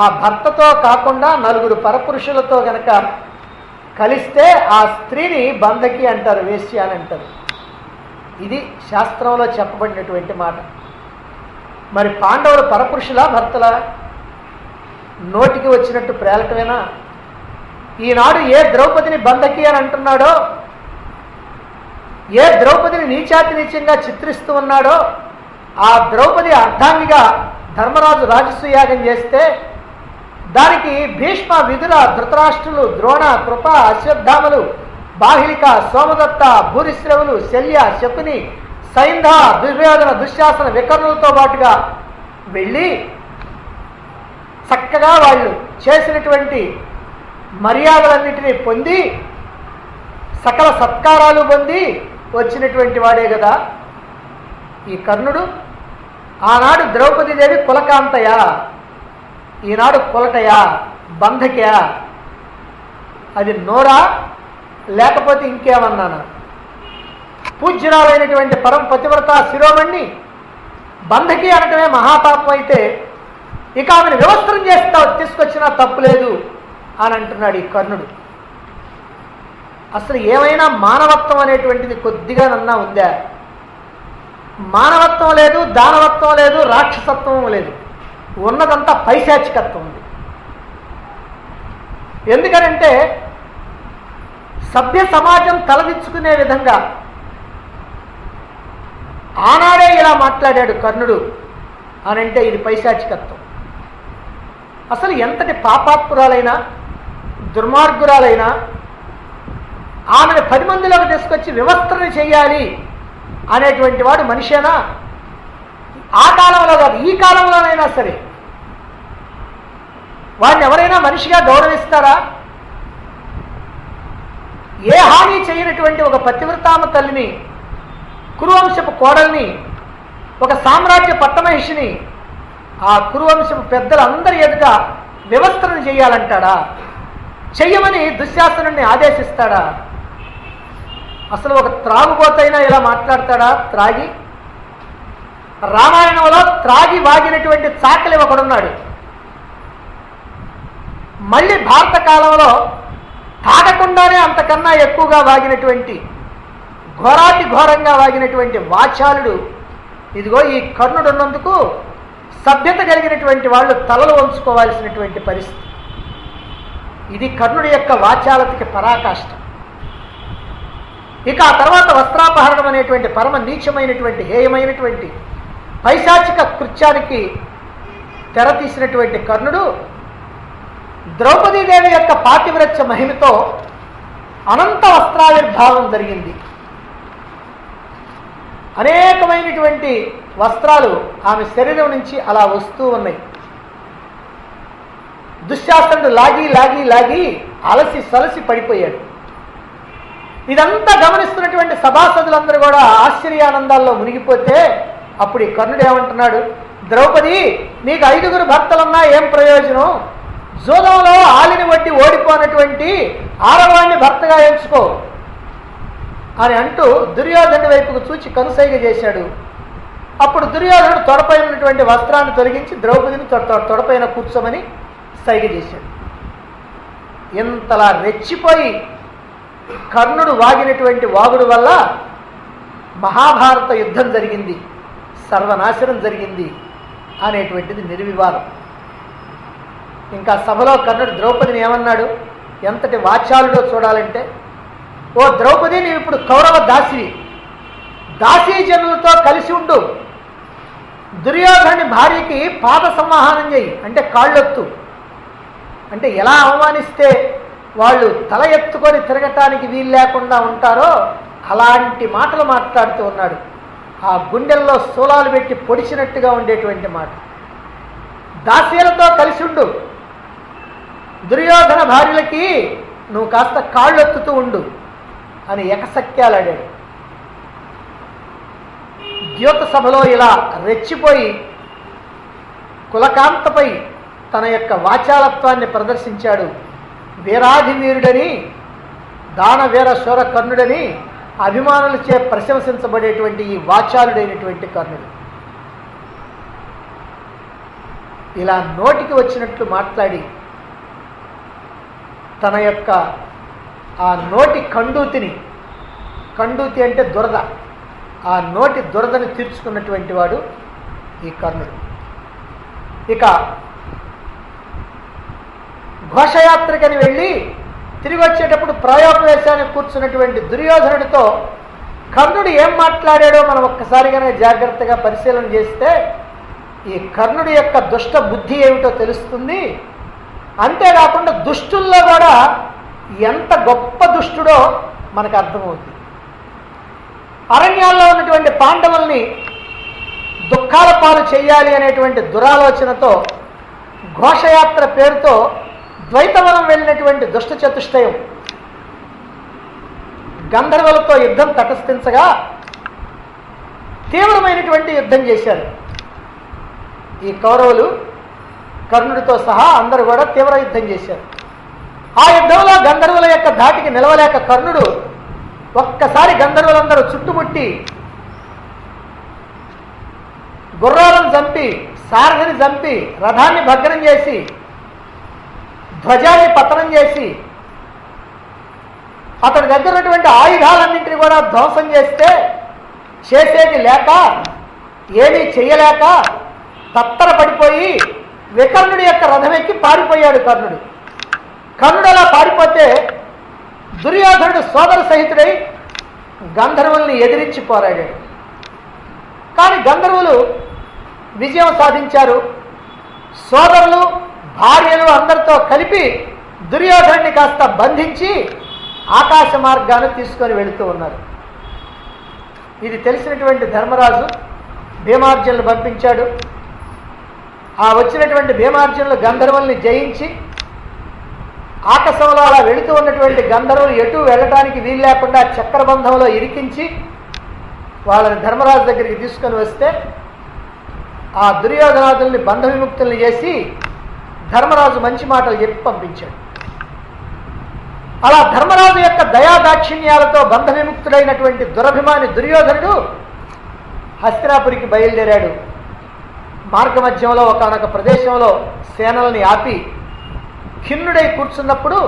ఆ భర్తతో కాకుండా 4 పరపురుషులతో గనక కలిస్తే ఆ స్త్రీని బంధకి అంటారు, వేశ్య అని అంటారు. ఇది శాస్త్రంలో చెప్పబడినటువంటి మాట. మరి పాండవులు పరపురుషులా భర్తలా? నోటికి వచ్చినట్టు ప్రేలటమేనా? ఈనాడు ఏ ద్రౌపదిని బంధకి అని అంటున్నాడో, ఏ ద్రౌపదిని నీచాతి నీచంగా చిత్రిస్తూ ఉన్నాడో, ఆ ద్రౌపది అర్ధాంగిగా ధర్మరాజు రాజసూయాగం చేస్తే దానికి భీష్మ, విదుర, ధృతరాష్ట్రులు, ద్రోణ, కృప, అశ్వత్థామలు, బాహిలిక, సోమదత్త, భూరిశ్రవులు, శల్య, శకుని, సైంధ, దుర్యోధన, దుశ్శాసన, వికర్ణులతో పాటుగా వెళ్ళి చక్కగా వాళ్ళు చేసినటువంటి మర్యాదలన్నింటినీ పొంది సకల సత్కారాలు పొంది వచ్చినటువంటి వాడే కదా ఈ కర్ణుడు. ఆనాడు ద్రౌపదీదేవి కులకాంతయా, ఈనాడు కులటయా, బంధకయా? అది నోరా లేకపోతే ఇంకేమన్నానా? పూజ్యురాలైనటువంటి పరమ పతివ్రత శిరోమణి బంధకి అనటమే మహాపాపం అయితే ఇక ఆమెను వివస్త్రం చేస్తా తీసుకొచ్చినా తప్పులేదు అని అంటున్నాడు ఈ కర్ణుడు. అసలు ఏమైనా మానవత్వం అనేటువంటిది కొద్దిగా నన్నా ఉందా? మానవత్వం లేదు, దానవత్వం లేదు, రాక్షసత్వం లేదు, ఉన్నదంతా పైశాచికత్వం ఉంది. ఎందుకనంటే సభ్య సమాజం తలదించుకునే విధంగా ఆనాడే ఇలా మాట్లాడాడు కర్ణుడు అని అంటే ఇది పైశాచికత్వం. అసలు ఎంతటి పాపాత్మురాలైనా దుర్మార్గురాలైనా ఆమెను 10 మందిలోకి తీసుకొచ్చి వివస్త్రణ చేయాలి అనేటువంటి వాడు మనిషేనా? ఆ కాలంలో కాదు, ఈ కాలంలోనైనా సరే వాడిని ఎవరైనా మనిషిగా గౌరవిస్తారా? ఏ హాని చేయనటువంటి ఒక పతివ్రతామ తల్లిని, కురువంశపు కోడల్ని, ఒక సామ్రాజ్య పట్టమహిషిని ఆ కురువంశపు పెద్దలందరి ఎదుట వివస్త్రణ చేయాలంటాడా? చెయ్యమని దుశ్శాసనుడిని ఆదేశిస్తాడా? అసలు ఒక త్రాగుబోతైనా ఇలా మాట్లాడతాడా? త్రాగి రామాయణంలో త్రాగి వాగినటువంటి చాకలి ఒకడున్నాడు. మళ్ళీ భారత కాలంలో తాగకుండానే అంతకన్నా ఎక్కువగా వాగినటువంటి ఘోరాతి ఘోరంగా వాగినటువంటి వాచాలుడు ఇదిగో ఈ కర్ణుడు ఉన్నందుకు సభ్యత కలిగినటువంటి వాళ్ళు తలలు వంచుకోవాల్సినటువంటి పరిస్థితి. ఇది కర్ణుడి యొక్క వాచాలతకి పరాకాష్ట. ఇక ఆ తర్వాత వస్త్రాపహరణం అనేటువంటి పరమ నీచమైనటువంటి హేయమైనటువంటి పైశాచిక కృత్యానికి తెర తీసినటువంటి కర్ణుడు ద్రౌపదీదేవి యొక్క పాతివ్రత్య మహిమతో అనంత వస్త్రావిర్భావం జరిగింది. అనేకమైనటువంటి వస్త్రాలు ఆమె శరీరం నుంచి అలా వస్తూ ఉన్నాయి. దుశ్శాసనుడు లాగి లాగి లాగి అలసి సలసి పడిపోయాడు. ఇదంతా గమనిస్తున్నటువంటి సభాసదులందరూ కూడా ఆశ్చర్యానందాల్లో మునిగిపోతే అప్పుడు ఈ కర్ణుడు ఏమంటున్నాడు, ద్రౌపది నీకు 5 భర్తలున్నా ఏం ప్రయోజనం, జూదంలో ఆలిని వడ్డి ఓడిపోయినటువంటి ఆడవాణ్ణి భర్తగా ఎంచుకో అని అంటూ దుర్యోధనుడి వైపుకు చూచి కనుసైగ చేశాడు. అప్పుడు దుర్యోధనుడు తొడపై ఉన్నటువంటి వస్త్రాన్ని తొలగించి ద్రౌపదిని తొడపైన కూర్చోమని సైగ చేశాడు. ఇంతలా రెచ్చిపోయి కర్ణుడు వాగినటువంటి వాగుడు వల్ల మహాభారత యుద్ధం జరిగింది, సర్వనాశనం జరిగింది అనేటువంటిది నిర్వివాదం. ఇంకా సభలో కర్ణుడు ద్రౌపదిని ఏమన్నాడు, ఎంతటి వాచాలుడో చూడాలంటే, ఓ ద్రౌపది నీవు ఇప్పుడు కౌరవ దాసివి, దాసీజనులతో కలిసి ఉండు, దుర్యోధనుని భార్యకి పాద సంవాహనం చేయి, అంటే కాళ్ళొత్తు, అంటే ఎలా అవమానిస్తే వాళ్ళు తల ఎత్తుకొని తిరగటానికి వీలు లేకుండా ఉంటారో అలాంటి మాటలు మాట్లాడుతూ ఉన్నాడు. ఆ గుండెల్లో శూలాలు పెట్టి పొడిచినట్టుగా ఉండేటువంటి మాట. దాసీలతో కలిసి ఉండు, దుర్యోధన భార్యలకి నువ్వు కాస్త కాళ్ళెత్తుతూ ఉండు అని ఎకసక్యాలాడాడు. ద్యోత సభలో ఇలా రెచ్చిపోయి కులకాంతపై తన యొక్క వాచాలత్వాన్ని ప్రదర్శించాడు. వీరాధివీరుడని, దానవీర శూర కర్ణుడని అభిమానులచే ప్రశంసించబడేటువంటి ఈ వాచాలుడైనటువంటి కర్ణుడు ఇలా నోటికి వచ్చినట్లు మాట్లాడి తన యొక్క ఆ నోటి కండూతిని, కండూతి అంటే దురద, ఆ నోటి దురదను తీర్చుకున్నటువంటి వాడు ఈ కర్ణుడు. ఇక ఘోషయాత్రకని వెళ్ళి తిరిగి వచ్చేటప్పుడు ప్రాయోపవేశానికి కూర్చున్నటువంటి దుర్యోధనుడితో కర్ణుడు ఏం మాట్లాడాడో మనం ఒక్కసారి కనుక జాగ్రత్తగా పరిశీలన చేస్తే ఈ కర్ణుడి యొక్క దుష్ట బుద్ధి ఏమిటో తెలుస్తుంది. అంతేకాకుండా దుష్టుల్లో కూడా ఎంత గొప్ప దుష్టుడో మనకు అర్థమవుతుంది. అరణ్యాల్లో ఉన్నటువంటి పాండవుల్ని దుఃఖాల పాలు చేయాలి అనేటువంటి దురాలోచనతో ఘోషయాత్ర పేరుతో ద్వైతవనం వెళ్ళినటువంటి దుష్ట చతుష్టయం గంధర్వులతో యుద్ధం తటస్థించగా తీవ్రమైనటువంటి యుద్ధం చేశారు. ఈ కౌరవులు కర్ణుడితో సహా అందరూ కూడా తీవ్ర యుద్ధం చేశారు. ఆ యుద్ధంలో గంధర్వుల యొక్క ధాటికి నిలవలేక కర్ణుడు ఒక్కసారి గంధర్వులందరూ చుట్టుముట్టి గుర్రాలను చంపి, సారథిని చంపి, రథాన్ని భగ్నం చేసి, ధ్వజాన్ని పతనం చేసి, అతడి దగ్గర ఉన్నటువంటి ఆయుధాలన్నింటినీ కూడా ధ్వంసం చేస్తే చేసేది లేక, ఏమీ చెయ్యలేక తత్తర పడిపోయి వికర్ణుడి యొక్క రథం ఎక్కి పారిపోయాడు కర్ణుడు. కర్ణుడు అలా పారిపోతే దుర్యోధనుడు సోదర సహితుడై గంధర్వుల్ని ఎదిరించి పోరాడాడు. కానీ గంధర్వులు విజయం సాధించారు. సోదరులు, భార్యలు అందరితో కలిపి దుర్యోధనుడిని కాస్త బంధించి ఆకాశ మార్గాన్ని తీసుకొని వెళుతూ ఉన్నారు. ఇది తెలిసినటువంటి ధర్మరాజు భీమార్జునులు పంపించాడు. ఆ వచ్చినటువంటి భీమార్జునులు గంధర్వుల్ని జయించి ఆకాశంలో అలా వెళుతూ ఉన్నటువంటి గంధర్వులు ఎటు వెళ్ళటానికి వీలు లేకుండా చక్రబంధంలో ఇరికించి వాళ్ళని ధర్మరాజు దగ్గరికి తీసుకొని వస్తే ఆ దుర్యోధనాదుల్ని బంధ విముక్తుల్ని చేసి ధర్మరాజు మంచి మాటలు చెప్పి పంపించాడు. అలా ధర్మరాజు యొక్క దయాదాక్షిణ్యాలతో బంధ విముక్తుడైనటువంటి దురభిమాని దుర్యోధనుడు హస్తినాపురికి బయలుదేరాడు. మార్గమధ్యంలో ఒకనొక ప్రదేశంలో సేనల్ని ఆపి ఖిన్నుడై కూర్చున్నప్పుడు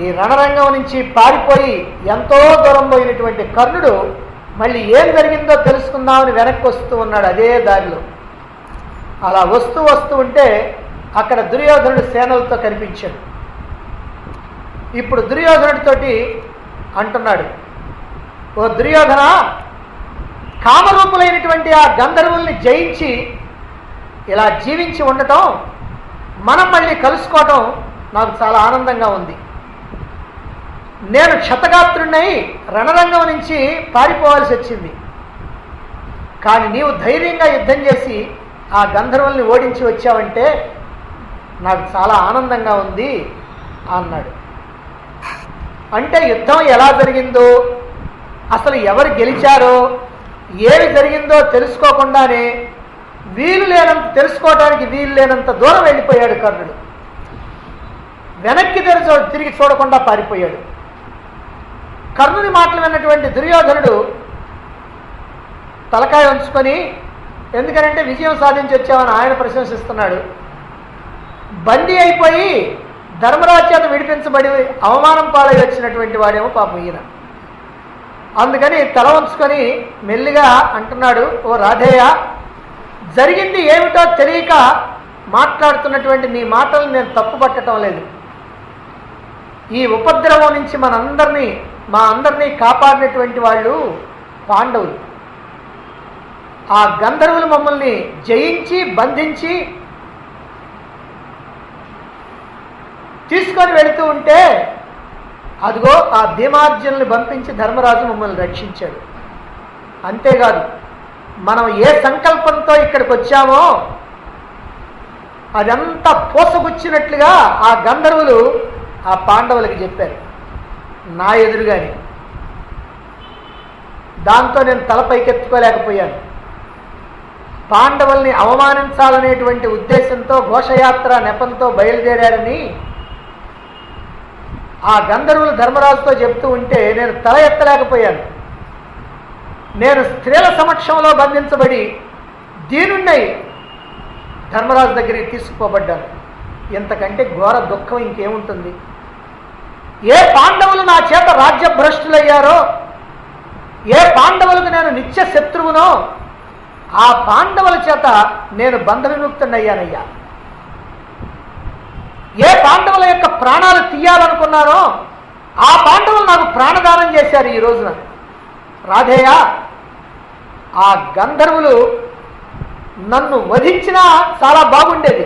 ఈ రణరంగం నుంచి పారిపోయి ఎంతో దూరం పోయినటువంటి కర్ణుడు మళ్ళీ ఏం జరిగిందో తెలుసుకుందామని వెనక్కి వస్తూ ఉన్నాడు అదే దారిలో. అలా వస్తూ వస్తూ ఉంటే అక్కడ దుర్యోధనుడు సేనలతో కనిపించాడు. ఇప్పుడు దుర్యోధనుడితోటి అంటున్నాడు, ఓ దుర్యోధన, కామరూపులైనటువంటి ఆ గంధర్వుల్ని జయించి ఇలా జీవించి ఉండటం, మనం మళ్ళీ కలుసుకోవటం నాకు చాలా ఆనందంగా ఉంది. నేను క్షతగాత్రుడినై రణరంగం నుంచి పారిపోవాల్సి వచ్చింది. కానీ నీవు ధైర్యంగా యుద్ధం చేసి ఆ గంధర్వుల్ని ఓడించి వచ్చావంటే నాకు చాలా ఆనందంగా ఉంది అన్నాడు. అంటే యుద్ధం ఎలా జరిగిందో, అసలు ఎవరు గెలిచారో, ఏమి జరిగిందో తెలుసుకోకుండానే తెలుసుకోవడానికి వీలు లేనంత దూరం వెళ్ళిపోయాడు కర్ణుడు. వెనక్కి తిరిగి చూడకుండా పారిపోయాడు. కర్ణుని మాటలు విన్నటువంటి దుర్యోధనుడు తలకాయ ఉంచుకొని, ఎందుకనంటే విజయం సాధించి వచ్చామని ఆయన ప్రశంసిస్తున్నాడు. బందీ అయిపోయి ధర్మరాజు చేత విడిపించబడి అవమానం పాలై వచ్చినటువంటి వాడేమో పాపం ఈయన. అందుకని తల ఉంచుకొని మెల్లిగా అంటున్నాడు, ఓ రాధేయ, జరిగింది ఏమిటో తెలియక మాట్లాడుతున్నటువంటి నీ మాటలు నేను తప్పు పట్టడం లేదు. ఈ ఉపద్రవం నుంచి మా అందరినీ కాపాడినటువంటి వాళ్ళు పాండవులు. ఆ గంధర్వులు మమ్మల్ని జయించి బంధించి తీసుకొని వెళుతూ ఉంటే అదిగో ఆ భీమార్జునుల్ని పంపించి ధర్మరాజు మమ్మల్ని రక్షించాడు. అంతేకాదు, మనం ఏ సంకల్పంతో ఇక్కడికి వచ్చామో అదంతా పోసగుచ్చినట్లుగా ఆ గంధర్వులు ఆ పాండవులకి చెప్పారు నా ఎదురుగానే. దాంతో నేను తల పైకెత్తుకోలేకపోయాను. పాండవుల్ని అవమానించాలనేటువంటి ఉద్దేశంతో ఘోషయాత్ర నెపంతో బయలుదేరారని ఆ గంధర్వులు ధర్మరాజుతో చెప్తూ ఉంటే నేను తల ఎత్తలేకపోయాను. నేను స్త్రీల సమక్షంలో బంధించబడి దీనున్నై ధర్మరాజు దగ్గరికి తీసుకుపోబడ్డాను. ఇంతకంటే ఘోర దుఃఖం ఇంకేముంటుంది? ఏ పాండవులు నా చేత రాజ్యభ్రష్టులయ్యారో, ఏ పాండవులకు నేను నిత్య శత్రువునో ఆ పాండవుల చేత నేను బంధ విముక్తుడయ్యానయ్యా. ఏ పాండవుల యొక్క ప్రాణాలు తీయాలనుకున్నానో ఆ పాండవులు నాకు ప్రాణదానం చేశారు ఈ రోజున. రాధేయ, ఆ గంధర్వులు నన్ను వధించినా చాలా బాగుండేది,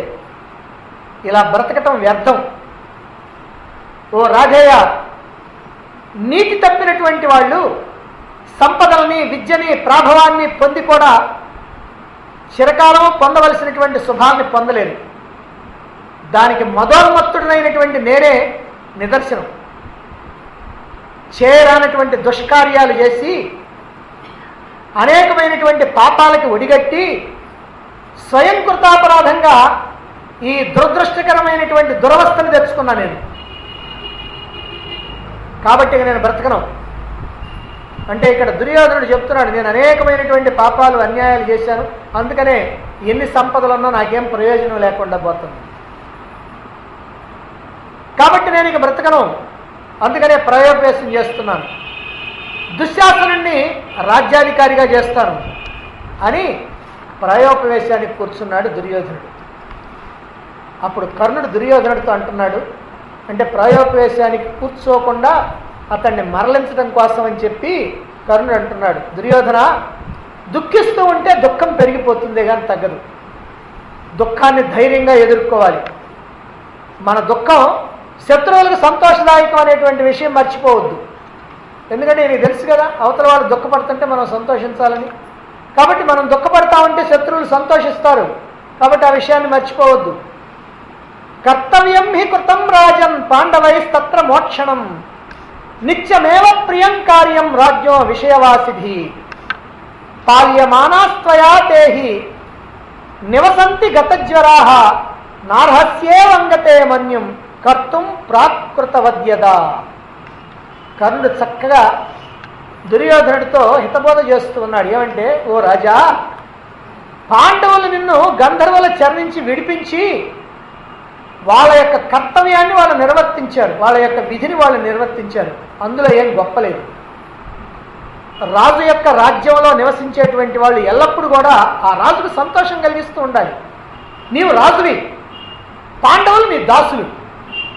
ఇలా బ్రతకటం వ్యర్థం. ఓ రాధేయ, నీతి తప్పినటువంటి వాళ్ళు సంపదలని, విద్యని, ప్రాభవాన్ని పొంది కూడా చిరకాలం పొందవలసినటువంటి శుభాన్ని పొందలేరు. దానికి మదోన్మత్తుడైనటువంటి నేనే నిదర్శనం. చేయరానటువంటి దుష్కార్యాలు చేసి అనేకమైనటువంటి పాపాలకి ఒడిగట్టి స్వయం కృతాపరాధంగా ఈ దురదృష్టకరమైనటువంటి దురవస్థను తెచ్చుకున్నా నేను. కాబట్టి నేను బ్రతకను. అంటే ఇక్కడ దుర్యోధనుడు చెప్తున్నాడు, నేను అనేకమైనటువంటి పాపాలు అన్యాయాలు చేశాను, అందుకనే ఎన్ని సంపదలు ఉన్నా నాకేం ప్రయోజనం లేకుండా పోతుంది. కాబట్టి నేను ఇక బ్రతకను, అందుకనే ప్రయోపవేశం చేస్తున్నాను, దుశ్శాసనుణ్ణి రాజ్యాధికారిగా చేస్తాను అని ప్రయోపవేశానికి కూర్చున్నాడు దుర్యోధనుడు. అప్పుడు కర్ణుడు దుర్యోధనుడితో అంటున్నాడు, అంటే ప్రయోపవేశానికి కూర్చోకుండా అతన్ని మరలించడం కోసం అని చెప్పి కర్ణుడు అంటున్నాడు, దుర్యోధన, దుఃఖిస్తూ ఉంటే దుఃఖం పెరిగిపోతుందే కానీ తగ్గదు. దుఃఖాన్ని ధైర్యంగా ఎదుర్కోవాలి. మన దుఃఖం శత్రువులకు సంతోషదాయకం అనేటువంటి విషయం మర్చిపోవద్దు. ఎందుకంటే నీకు తెలుసు కదా, అవతల వాళ్ళు దుఃఖపడుతుంటే మనం సంతోషించాలని. కాబట్టి మనం దుఃఖపడతా ఉంటే శత్రువులు సంతోషిస్తారు. కాబట్టి ఆ విషయాన్ని మర్చిపోవద్దు. కర్తవ్యం హి కృతం రాజన్ పాండవైస్తత్ర మోక్షణం నిత్యమేవ ప్రియం కార్యం రాజ్యో విషయవాసిభి పాల్యమానాస్త్వయా తేహి నివసంతి గతజ్వరాః నార్హస్యేవంగతే మన్యం కర్తుం ప్రాకృతవద్యద. కర్ణుడు చక్కగా దుర్యోధనుడితో హితబోధ చేస్తూ ఉన్నాడు. ఏమంటే, ఓ రాజా, పాండవులు నిన్ను గంధర్వుల చెర నుంచి విడిపించి వాళ్ళ యొక్క కర్తవ్యాన్ని వాళ్ళు నిర్వర్తించారు, వాళ్ళ యొక్క విధిని వాళ్ళు నిర్వర్తించారు. అందులో ఏం గొప్పలేదు. రాజు యొక్క రాజ్యంలో నివసించేటువంటి వాళ్ళు ఎల్లప్పుడూ కూడా ఆ రాజుకు సంతోషం కలిగిస్తూ ఉండాలి. నీవు రాజువి, పాండవులు నీ దాసులు.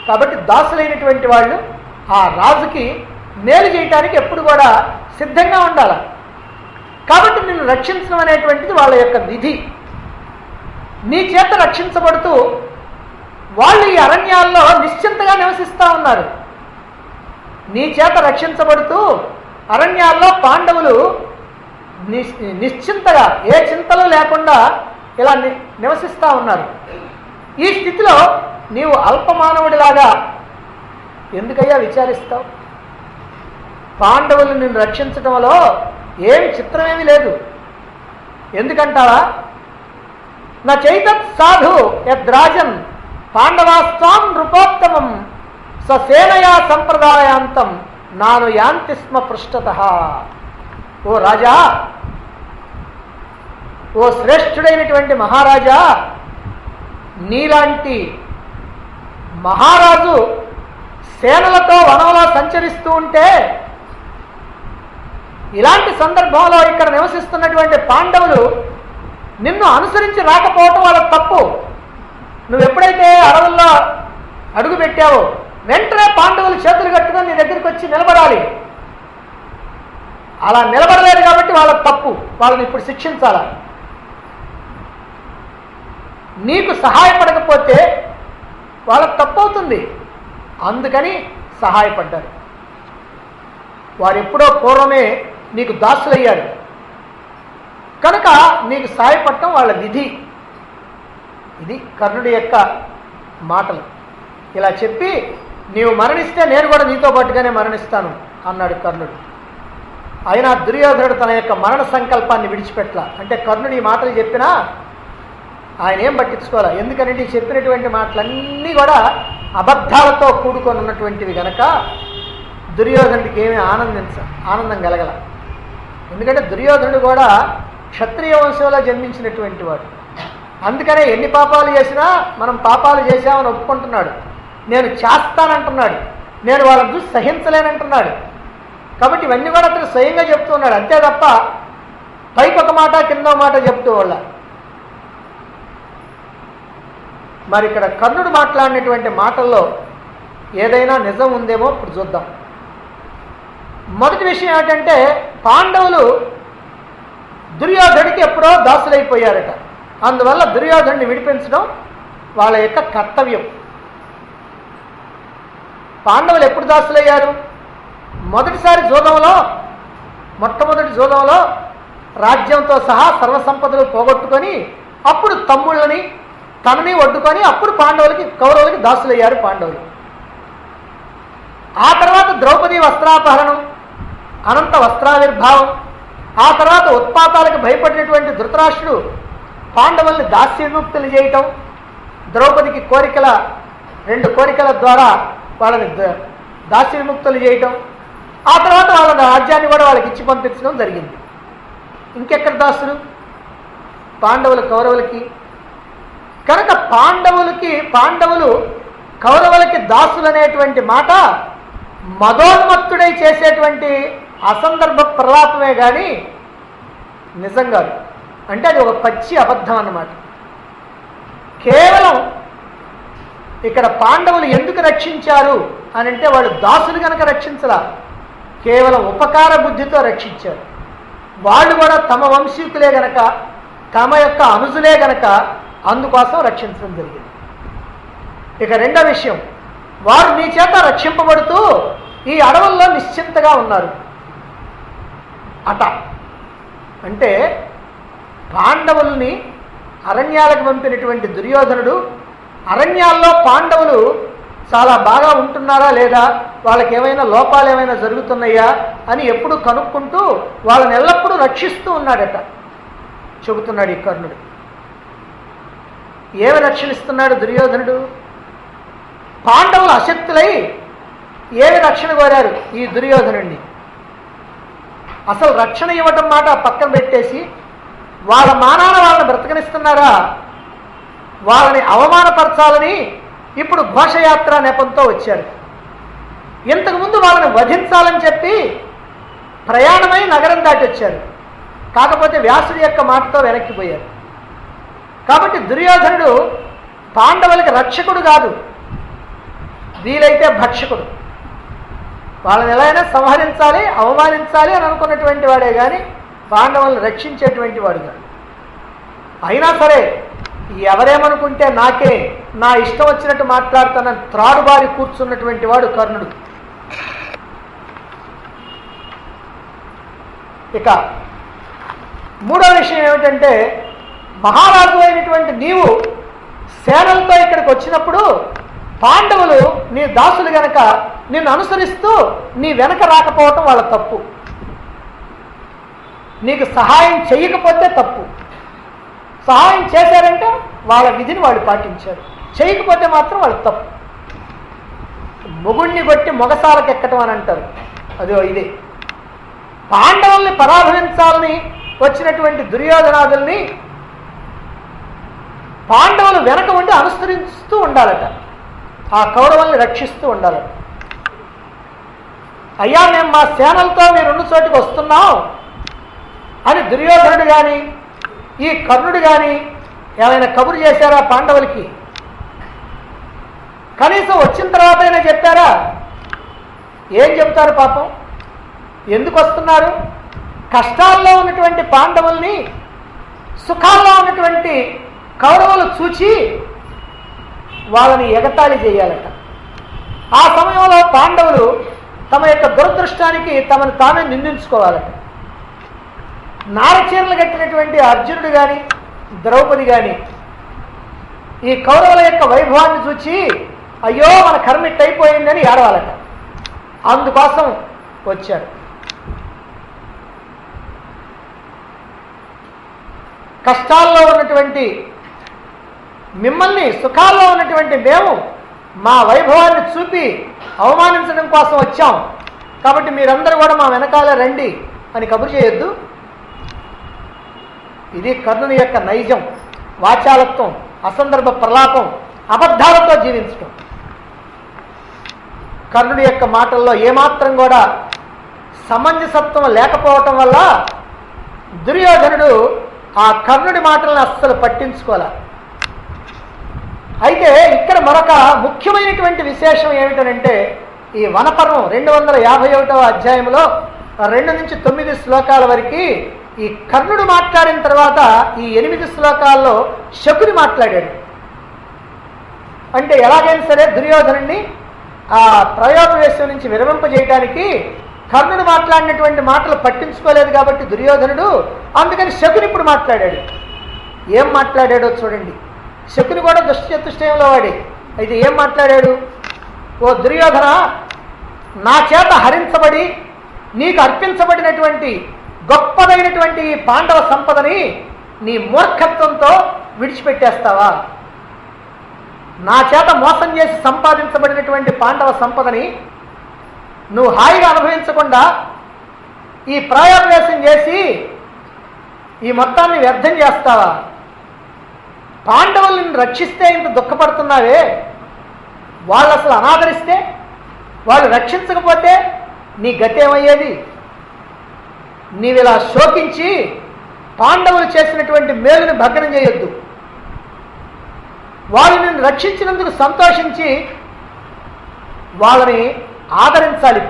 కాబట్టి దాసులైనటువంటి వాళ్ళు ఆ రాజుకి మేలు చేయటానికి ఎప్పుడు కూడా సిద్ధంగా ఉండాలి. కాబట్టి నిన్ను రక్షించడం అనేటువంటిది వాళ్ళ యొక్క విధి. నీ చేత రక్షించబడుతూ వాళ్ళు ఈ అరణ్యాల్లో నిశ్చింతగా నివసిస్తూ ఉన్నారు. నీ చేత రక్షించబడుతూ అరణ్యాల్లో పాండవులు నిశ్చింతగా ఏ చింతలు లేకుండా ఇలా నివసిస్తూ ఉన్నారు. ఈ స్థితిలో నీవు అల్పమానవుడిలాగా ఎందుకయ్యా విచారిస్తావు? పాండవులు నిన్ను రక్షించడంలో ఏమి చిత్రమేమీ లేదు. ఎందుకంటావా? నా చైతత్ సాధు యద్రాజన్ పాండవాస్వాం నృపోత్తమం ససేనయా సంప్రదాయాంతం నాను యాంతి స్మ పృష్ఠతః. ఓ రాజా, ఓ శ్రేష్ఠుడైనటువంటి మహారాజా, నీలాంటి మహారాజు సేనలతో వనంలో సంచరిస్తూ ఉంటే, ఇలాంటి సందర్భంలో ఇక్కడ నివసిస్తున్నటువంటి పాండవులు నిన్ను అనుసరించి రాకపోవటం వాళ్ళ తప్పు. నువ్వు ఎప్పుడైతే అడవుల్లో అడుగు పెట్టావో వెంటనే పాండవులు చేతులు కట్టుకొని నీ దగ్గరికి వచ్చి నిలబడాలి. అలా నిలబడలేదు కాబట్టి వాళ్ళ తప్పు. వాళ్ళని ఇప్పుడు శిక్షించాలా? నీకు సహాయపడకపోతే వాళ్ళ తప్పు అవుతుంది. అందుకని సహాయపడ్డారు. వారు ఎప్పుడో పూర్వమే నీకు దాసులయ్యారు కనుక నీకు సహాయపడటం వాళ్ళ విధి. ఇది కర్ణుడి యొక్క మాటలు. ఇలా చెప్పి, నీవు మరణిస్తే నేను కూడా నీతో పాటుగానే మరణిస్తాను అన్నాడు కర్ణుడు. అయినా దుర్యోధనుడు తన యొక్క మరణ సంకల్పాన్ని విడిచిపెట్టలా. అంటే కర్ణుడు ఈ మాటలు చెప్పినా ఆయన ఏం పట్టించుకోవాలి. ఎందుకంటే చెప్పినటువంటి మాటలన్నీ కూడా అబద్ధాలతో కూడుకొని ఉన్నటువంటివి కనుక దుర్యోధనుడికి ఏమీ ఆనందం కలగల. ఎందుకంటే దుర్యోధనుడు కూడా క్షత్రియ వంశంలో జన్మించినటువంటి వాడు. అందుకనే ఎన్ని పాపాలు చేసినా మనం పాపాలు చేశామని ఒప్పుకుంటున్నాడు. నేను చేస్తానంటున్నాడు. నేను వాళ్ళని చూసి సహించలేనంటున్నాడు. కాబట్టి ఇవన్నీ కూడా అతను స్వయంగా చెప్తూ ఉన్నాడు. అంతే తప్ప పైకి ఒక మాట కింద మాట చెప్తూ వాళ్ళ. మరి ఇక్కడ కర్ణుడు మాట్లాడినటువంటి మాటల్లో ఏదైనా నిజం ఉందేమో ఇప్పుడు చూద్దాం. మొదటి విషయం ఏమిటంటే, పాండవులు దుర్యోధనుడికి ఎప్పుడో దాసులైపోయారట. అందువల్ల దుర్యోధనుడిని విడిపించడం వాళ్ళ యొక్క కర్తవ్యం. పాండవులు ఎప్పుడు దాసులయ్యారు? మొదటిసారి మొట్టమొదటి జూదంలో రాజ్యంతో సహా సర్వసంపదలు పోగొట్టుకొని అప్పుడు తమ్ముళ్ళని తనని వడ్డుకొని అప్పుడు కౌరవులకి దాసులయ్యారు పాండవులు. ఆ తర్వాత ద్రౌపది వస్త్రాపహరణం, అనంత వస్త్రావిర్భావం, ఆ తర్వాత ఉత్పాతాలకు భయపడినటువంటి ధృతరాష్ట్రుడు పాండవుల్ని దాస్యముక్తులు చేయటం, ద్రౌపదికి 2 కోరికల ద్వారా వాళ్ళని దాస్య విముక్తులు చేయటం, ఆ తర్వాత వాళ్ళ రాజ్యాన్ని కూడా వాళ్ళకి ఇచ్చి పంపించడం జరిగింది. ఇంకెక్కడ దాసులు? పాండవులు కౌరవులకి. కనుక పాండవులు కౌరవులకి దాసులు అనేటువంటి మాట మదోన్మత్తుడై చేసేటువంటి అసందర్భ ప్రలాపమే కానీ నిజం కాదు. అంటే అది ఒక పచ్చి అబద్ధం అన్నమాట. కేవలం ఇక్కడ పాండవులు ఎందుకు రక్షించారు అని అంటే, వాళ్ళు దాసులు కనుక రక్షించలా, కేవలం ఉపకార బుద్ధితో రక్షించారు. వాళ్ళు కూడా తమ వంశీకులే గనక, తమ యొక్క అనుజులే గనక అందుకోసం రక్షించడం జరిగింది. ఇక రెండో విషయం, వారు నీ చేత రక్షింపబడుతూ ఈ అడవుల్లో నిశ్చింతగా ఉన్నారు అట. అంటే పాండవుల్ని అరణ్యాలకు పంపినటువంటి దుర్యోధనుడు అరణ్యాల్లో పాండవులు చాలా బాగా ఉంటున్నారా లేదా, వాళ్ళకి ఏమైనా లోపాలు ఏమైనా జరుగుతున్నాయా అని ఎప్పుడు కనుక్కుంటూ వాళ్ళని ఎల్లప్పుడూ రక్షిస్తూ ఉన్నాడట చెబుతున్నాడు ఈ కర్ణుడు. ఏమి రక్షణిస్తున్నాడు దుర్యోధనుడు? పాండవులు అశక్తులై ఏమి రక్షణ కోరారు ఈ దుర్యోధనుడిని? అసలు రక్షణ ఇవ్వటం మాట పక్కన పెట్టేసి వాళ్ళ మానాన వాళ్ళని బ్రతకనిస్తున్నారా? వాళ్ళని అవమానపరచాలని ఇప్పుడు ఘోషయాత్ర నెపంతో వచ్చారు. ఇంతకుముందు వాళ్ళని వధించాలని చెప్పి ప్రయాణమై నగరం దాటి వచ్చారు. కాకపోతే వ్యాసుడి యొక్క మాటతో వెనక్కిపోయారు. కాబట్టి దుర్యోధనుడు పాండవులకి రక్షకుడు కాదు, వీలైతే భక్షకుడు. వాళ్ళని ఎలా అయినా సంహరించాలి, అవమానించాలి అని అనుకున్నటువంటి వాడే కానీ పాండవులను రక్షించేటువంటి వాడు కాదు. అయినా సరే ఎవరేమనుకుంటే నాకే, నా ఇష్టం వచ్చినట్టు మాట్లాడుతానని త్రాడుబారి కూర్చున్నటువంటి వాడు కర్ణుడు. ఇక మూడో విషయం ఏమిటంటే, మహారాజు అయినటువంటి నీవు సేనలతో ఇక్కడికి వచ్చినప్పుడు పాండవులు నీ దాసులు గనక నిన్ను అనుసరిస్తూ నీ వెనక రాకపోవటం వాళ్ళ తప్పు. నీకు సహాయం చేయకపోతే తప్పు. సహాయం చేశారంటే వాళ్ళ విధిని వాళ్ళు పాటించారు, చేయకపోతే మాత్రం వాళ్ళు తప్పు. మొగుణ్ణి కొట్టి మొగసాలకు ఎక్కటం అని అంటారు. అదో ఇదే. పాండవుల్ని పరాభవించాలని వచ్చినటువంటి దుర్యోధనాదుల్ని పాండవులు వెనక ఉండి అనుసరిస్తూ ఉండాలట, ఆ కౌరవుల్ని రక్షిస్తూ ఉండాలట. అయ్యా మేము మా సేనలతో మీరు ఉన్న చోటికి వస్తున్నాం అని దుర్యోధనుడు కానీ ఈ కర్ణుడు కానీ ఏమైనా కబురు చేశారా పాండవులకి? కనీసం వచ్చిన తర్వాత అయినా చెప్పారా? ఏం చెప్తారు పాపం? ఎందుకు వస్తున్నారు? కష్టాల్లో ఉన్నటువంటి పాండవుల్ని సుఖాల్లో ఉన్నటువంటి కౌరవులు చూచి వాళ్ళని ఎగతాళి చేయాలట. ఆ సమయంలో పాండవులు తమ యొక్క దురదృష్టానికి తమను తామే నిందించుకోవాలట. నారచీరలు కట్టినటువంటి అర్జునుడు కానీ ద్రౌపది కానీ ఈ కౌరవుల యొక్క వైభవాన్ని చూచి అయ్యో మన కర్మ ఇట్టయిపోయిందని ఏడవాలట. అందుకోసం వచ్చారు. కష్టాల్లో ఉన్నటువంటి మిమ్మల్ని సుఖాల్లో ఉన్నటువంటి మేము మా వైభవాన్ని చూపి అవమానించడం కోసం వచ్చాం, కాబట్టి మీరందరూ కూడా మా వెనకాల రండి అని కబురు చేయొద్దు. ఇది కర్ణుని యొక్క నైజం, వాచాలత్వం, అసందర్భ ప్రలాపం, అబద్ధాలతో జీవించడం. కర్ణుడి యొక్క మాటల్లో ఏమాత్రం కూడా సమంజసత్వం లేకపోవటం వల్ల దుర్యోధనుడు ఆ కర్ణుడి మాటలను అస్సలు పట్టించుకోలే. అయితే ఇక్కడ మరొక ముఖ్యమైనటువంటి విశేషం ఏమిటనంటే ఈ వనపర్వం 251వ అధ్యాయంలో 2 నుంచి 9 శ్లోకాల వరకు ఈ కర్ణుడు మాట్లాడిన తర్వాత ఈ 8 శ్లోకాల్లో శకుని మాట్లాడాడు. అంటే ఎలాగైనా సరే దుర్యోధనుడిని ఆ ప్రయోగవేశం నుంచి విరమింపజేయడానికి కర్ణుడు మాట్లాడినటువంటి మాటలు పట్టించుకోలేదు కాబట్టి దుర్యోధనుడు, అందుకని శకుని ఇప్పుడు మాట్లాడాడు. ఏం మాట్లాడాడో చూడండి. శకుని కూడా దుష్టచతుష్టయంలో వాడే. అయితే ఏం మాట్లాడాడు? ఓ దుర్యోధన, నా చేత హరించబడి నీకు అర్పించబడినటువంటి గొప్పదైనటువంటి ఈ పాండవ సంపదని నీ మూర్ఖత్వంతో విడిచిపెట్టేస్తావా? నా చేత మోసం చేసి సంపాదించబడినటువంటి పాండవ సంపదని నువ్వు హాయిగా అనుభవించకుండా ఈ ప్రయోగవేశం చేసి ఈ మొత్తాన్ని వ్యర్థం చేస్తావా? పాండవులను రక్షిస్తే ఇంత దుఃఖపడుతున్నావే, వాళ్ళు అసలు అనాదరిస్తే, వాళ్ళు రక్షించకపోతే నీ గతి ఏమయ్యేది? నీవిలా శోకించి పాండవులు చేసినటువంటి మేలుని భగ్నం చేయొద్దు. వాళ్ళు నిన్ను రక్షించినందుకు సంతోషించి వాళ్ళని ఆదరించాలి.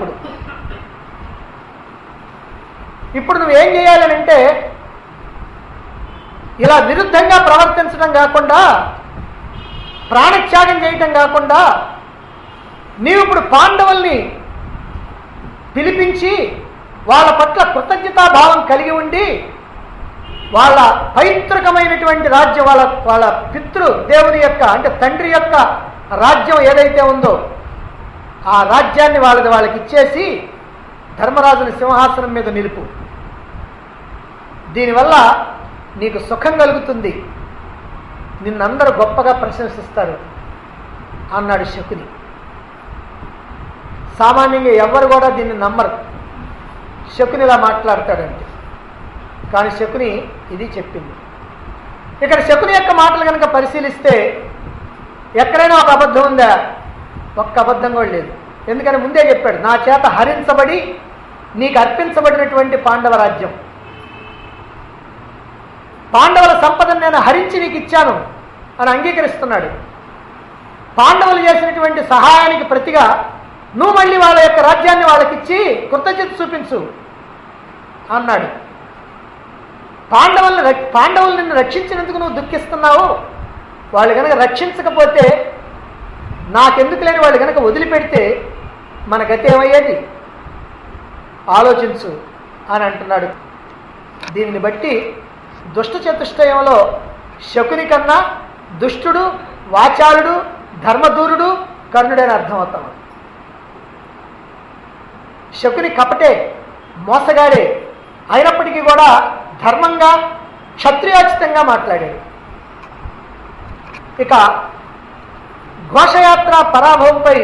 ఇప్పుడు నువ్వేం చేయాలనంటే ఇలా విరుద్ధంగా ప్రవర్తించడం కాకుండా, ప్రాణత్యాగం చేయటం కాకుండా నీవు ఇప్పుడు పాండవుల్ని పిలిపించి వాళ్ళ పట్ల కృతజ్ఞతాభావం కలిగి ఉండి వాళ్ళ పైతృకమైనటువంటి రాజ్యం, వాళ్ళ పితృ దేవుని యొక్క అంటే తండ్రి యొక్క రాజ్యం ఏదైతే ఉందో ఆ రాజ్యాన్ని వాళ్ళకి ఇచ్చేసి ధర్మరాజుని సింహాసనం మీద నిలుపు. దీనివల్ల నీకు సుఖం కలుగుతుంది, నిన్నందరూ గొప్పగా ప్రశంసిస్తారు అన్నాడు శకుని. సామాన్యంగా ఎవరు కూడా దీన్ని నమ్మరు, శకుని ఇలా మాట్లాడతాడంటే. కానీ శకుని ఇది చెప్పింది. ఇక్కడ శకుని యొక్క మాటలు కనుక పరిశీలిస్తే ఎక్కడైనా ఒక అబద్ధం ఉందా? ఒక్క అబద్ధం కూడా లేదు. ఎందుకని ముందే చెప్పాడు, నా చేత హరించబడి నీకు అర్పించబడినటువంటి పాండవ రాజ్యం, పాండవుల సంపదను నేను హరించి నీకు ఇచ్చాను అని అంగీకరిస్తున్నాడు. పాండవులు చేసినటువంటి సహాయానికి ప్రతిగా నువ్వు మళ్ళీ వాళ్ళ యొక్క రాజ్యాన్ని వాళ్ళకిచ్చి కృతజ్ఞత చూపించు అన్నాడు. పాండవులు నిన్ను రక్షించినందుకు నువ్వు దుఃఖిస్తున్నావు, వాళ్ళు కనుక రక్షించకపోతే నాకెందుకు లేని వాళ్ళు కనుక వదిలిపెడితే మన గతి ఏమయ్యేది ఆలోచించు అని అంటున్నాడు. దీన్ని బట్టి దుష్ట చతుష్టయంలో శకుని కన్నా దుష్టుడు, వాచాలుడు, ధర్మదూరుడు కర్ణుడని అర్థమవుతాడు. శకుని కపటే, మోసగాడే, అయినప్పటికీ కూడా ధర్మంగా క్షత్రియోచితంగా మాట్లాడాడు. ఇక ఘోషయాత్ర పరాభవంపై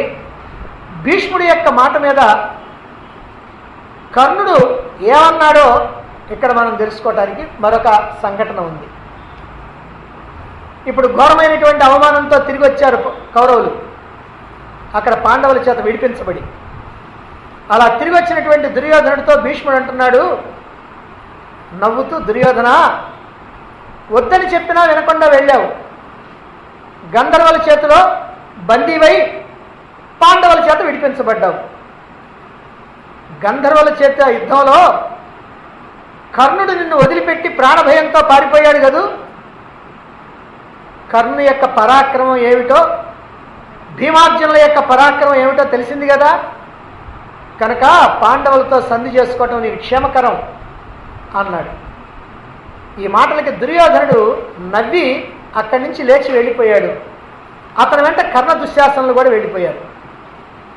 భీష్ముడి యొక్క మాట మీద కర్ణుడు ఏమన్నాడో ఇక్కడ మనం తెలుసుకోవడానికి మరొక సంఘటన ఉంది. ఇప్పుడు ఘోరమైనటువంటి అవమానంతో తిరిగి వచ్చారు కౌరవులు, అక్కడ పాండవుల చేత విడిపించబడి. అలా తిరిగి వచ్చినటువంటి దుర్యోధనుడితో భీష్ముడు అంటున్నాడు నవ్వుతూ, దుర్యోధన, వద్దని చెప్పినా వినకుండా వెళ్ళావు, గంధర్వుల చేతిలో బందీవై పాండవుల చేత విడిపించబడ్డావు. గంధర్వుల చేత యుద్ధంలో కర్ణుడు నిన్ను వదిలిపెట్టి ప్రాణభయంతో పారిపోయాడు కదూ. కర్ణుని యొక్క పరాక్రమం ఏమిటో, భీమార్జునుల యొక్క పరాక్రమం ఏమిటో తెలిసింది కదా. కనుక పాండవులతో సంధి చేసుకోవటం నీకు క్షేమకరం అన్నాడు. ఈ మాటలకి దుర్యోధనుడు నవ్వి అక్కడి నుంచి లేచి వెళ్ళిపోయాడు. అతని వెంట కర్ణ దుశ్శాసనులు కూడా వెళ్ళిపోయారు.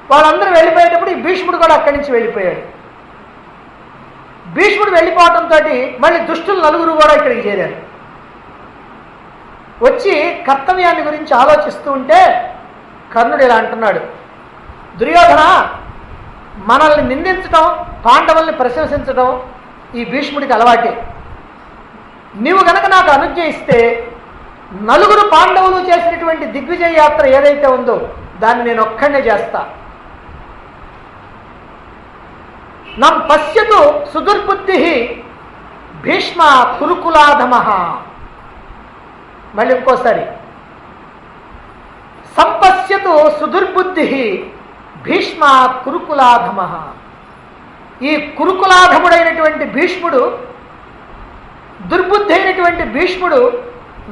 వాళ్ళందరూ వెళ్ళిపోయేటప్పుడు ఈ భీష్ముడు కూడా అక్కడి నుంచి వెళ్ళిపోయాడు. భీష్ముడు వెళ్ళిపోవడంతో మళ్ళీ దుష్టులు నలుగురు కూడా ఇక్కడికి చేరారు. వచ్చి కర్తవ్యాన్ని గురించి ఆలోచిస్తూ ఉంటే కర్ణుడు ఇలా అంటున్నాడు, దుర్యోధన, మనల్ని నిందించడం, పాండవుల్ని ప్రశంసించడం ఈ భీష్ముడికి అలవాటే. నీవు గనక నాకు అనుజ్ఞ ఇస్తే నలుగురు పాండవులు చేసినటువంటి దిగ్విజయ యాత్ర ఏదైతే ఉందో దాన్ని నేను ఒక్కడే చేస్తా. నం పశ్యతు సుదుర్బుద్ధి భీష్మ కురుకులాధమ. మళ్ళీ ఇంకోసారి, సంపశ్యతు సుదుర్బుద్ధి భీష్మ కురుకులాధమ. ఈ కురుకులాధముడైనటువంటి భీష్ముడు, దుర్బుద్ధి అయినటువంటి భీష్ముడు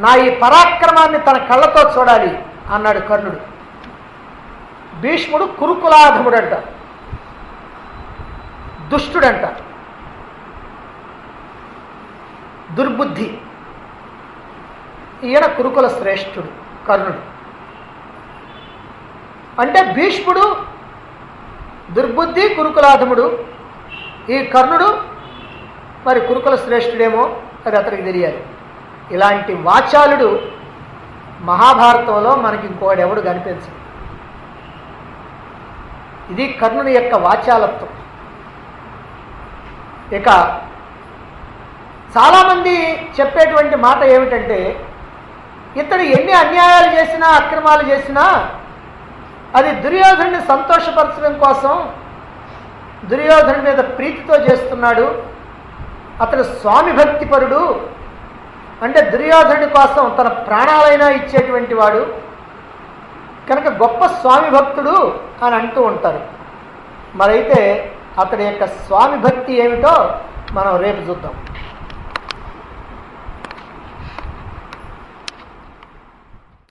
నా ఈ పరాక్రమాన్ని తన కళ్ళతో చూడాలి అన్నాడు కర్ణుడు. భీష్ముడు కురుకులాధముడంట, దుష్టుడంట, దుర్బుద్ధి. ఈయన కురుకుల శ్రేష్ఠుడు కర్ణుడు. అంటే భీష్ముడు దుర్బుద్ధి, కురుకులాధముడు. ఈ కర్ణుడు మరి కురుకుల శ్రేష్ఠుడేమో అది అతనికి తెలియాలి. ఇలాంటి వాచాలుడు మహాభారతంలో మనకి ఇంకోడెవడు కనిపించడు. ఇది కర్ణుని యొక్క వాచాలత్వం. ఇక చాలామంది చెప్పేటువంటి మాట ఏమిటంటే, ఇతడు ఎన్ని అన్యాయాలు చేసినా, అక్రమాలు చేసినా అది దుర్యోధనుడిని సంతోషపరచడం కోసం, దుర్యోధనుడి మీద ప్రీతితో చేస్తున్నాడు. అతడు స్వామి భక్తిపరుడు, అంటే దుర్యోధనుడి కోసం తన ప్రాణాలైనా ఇచ్చేటువంటి వాడు కనుక గొప్ప స్వామి భక్తుడు అని అంటూ ఉంటారు. మరైతే అతడి యొక్క స్వామి భక్తి ఏమిటో మనం రేపు చూద్దాం.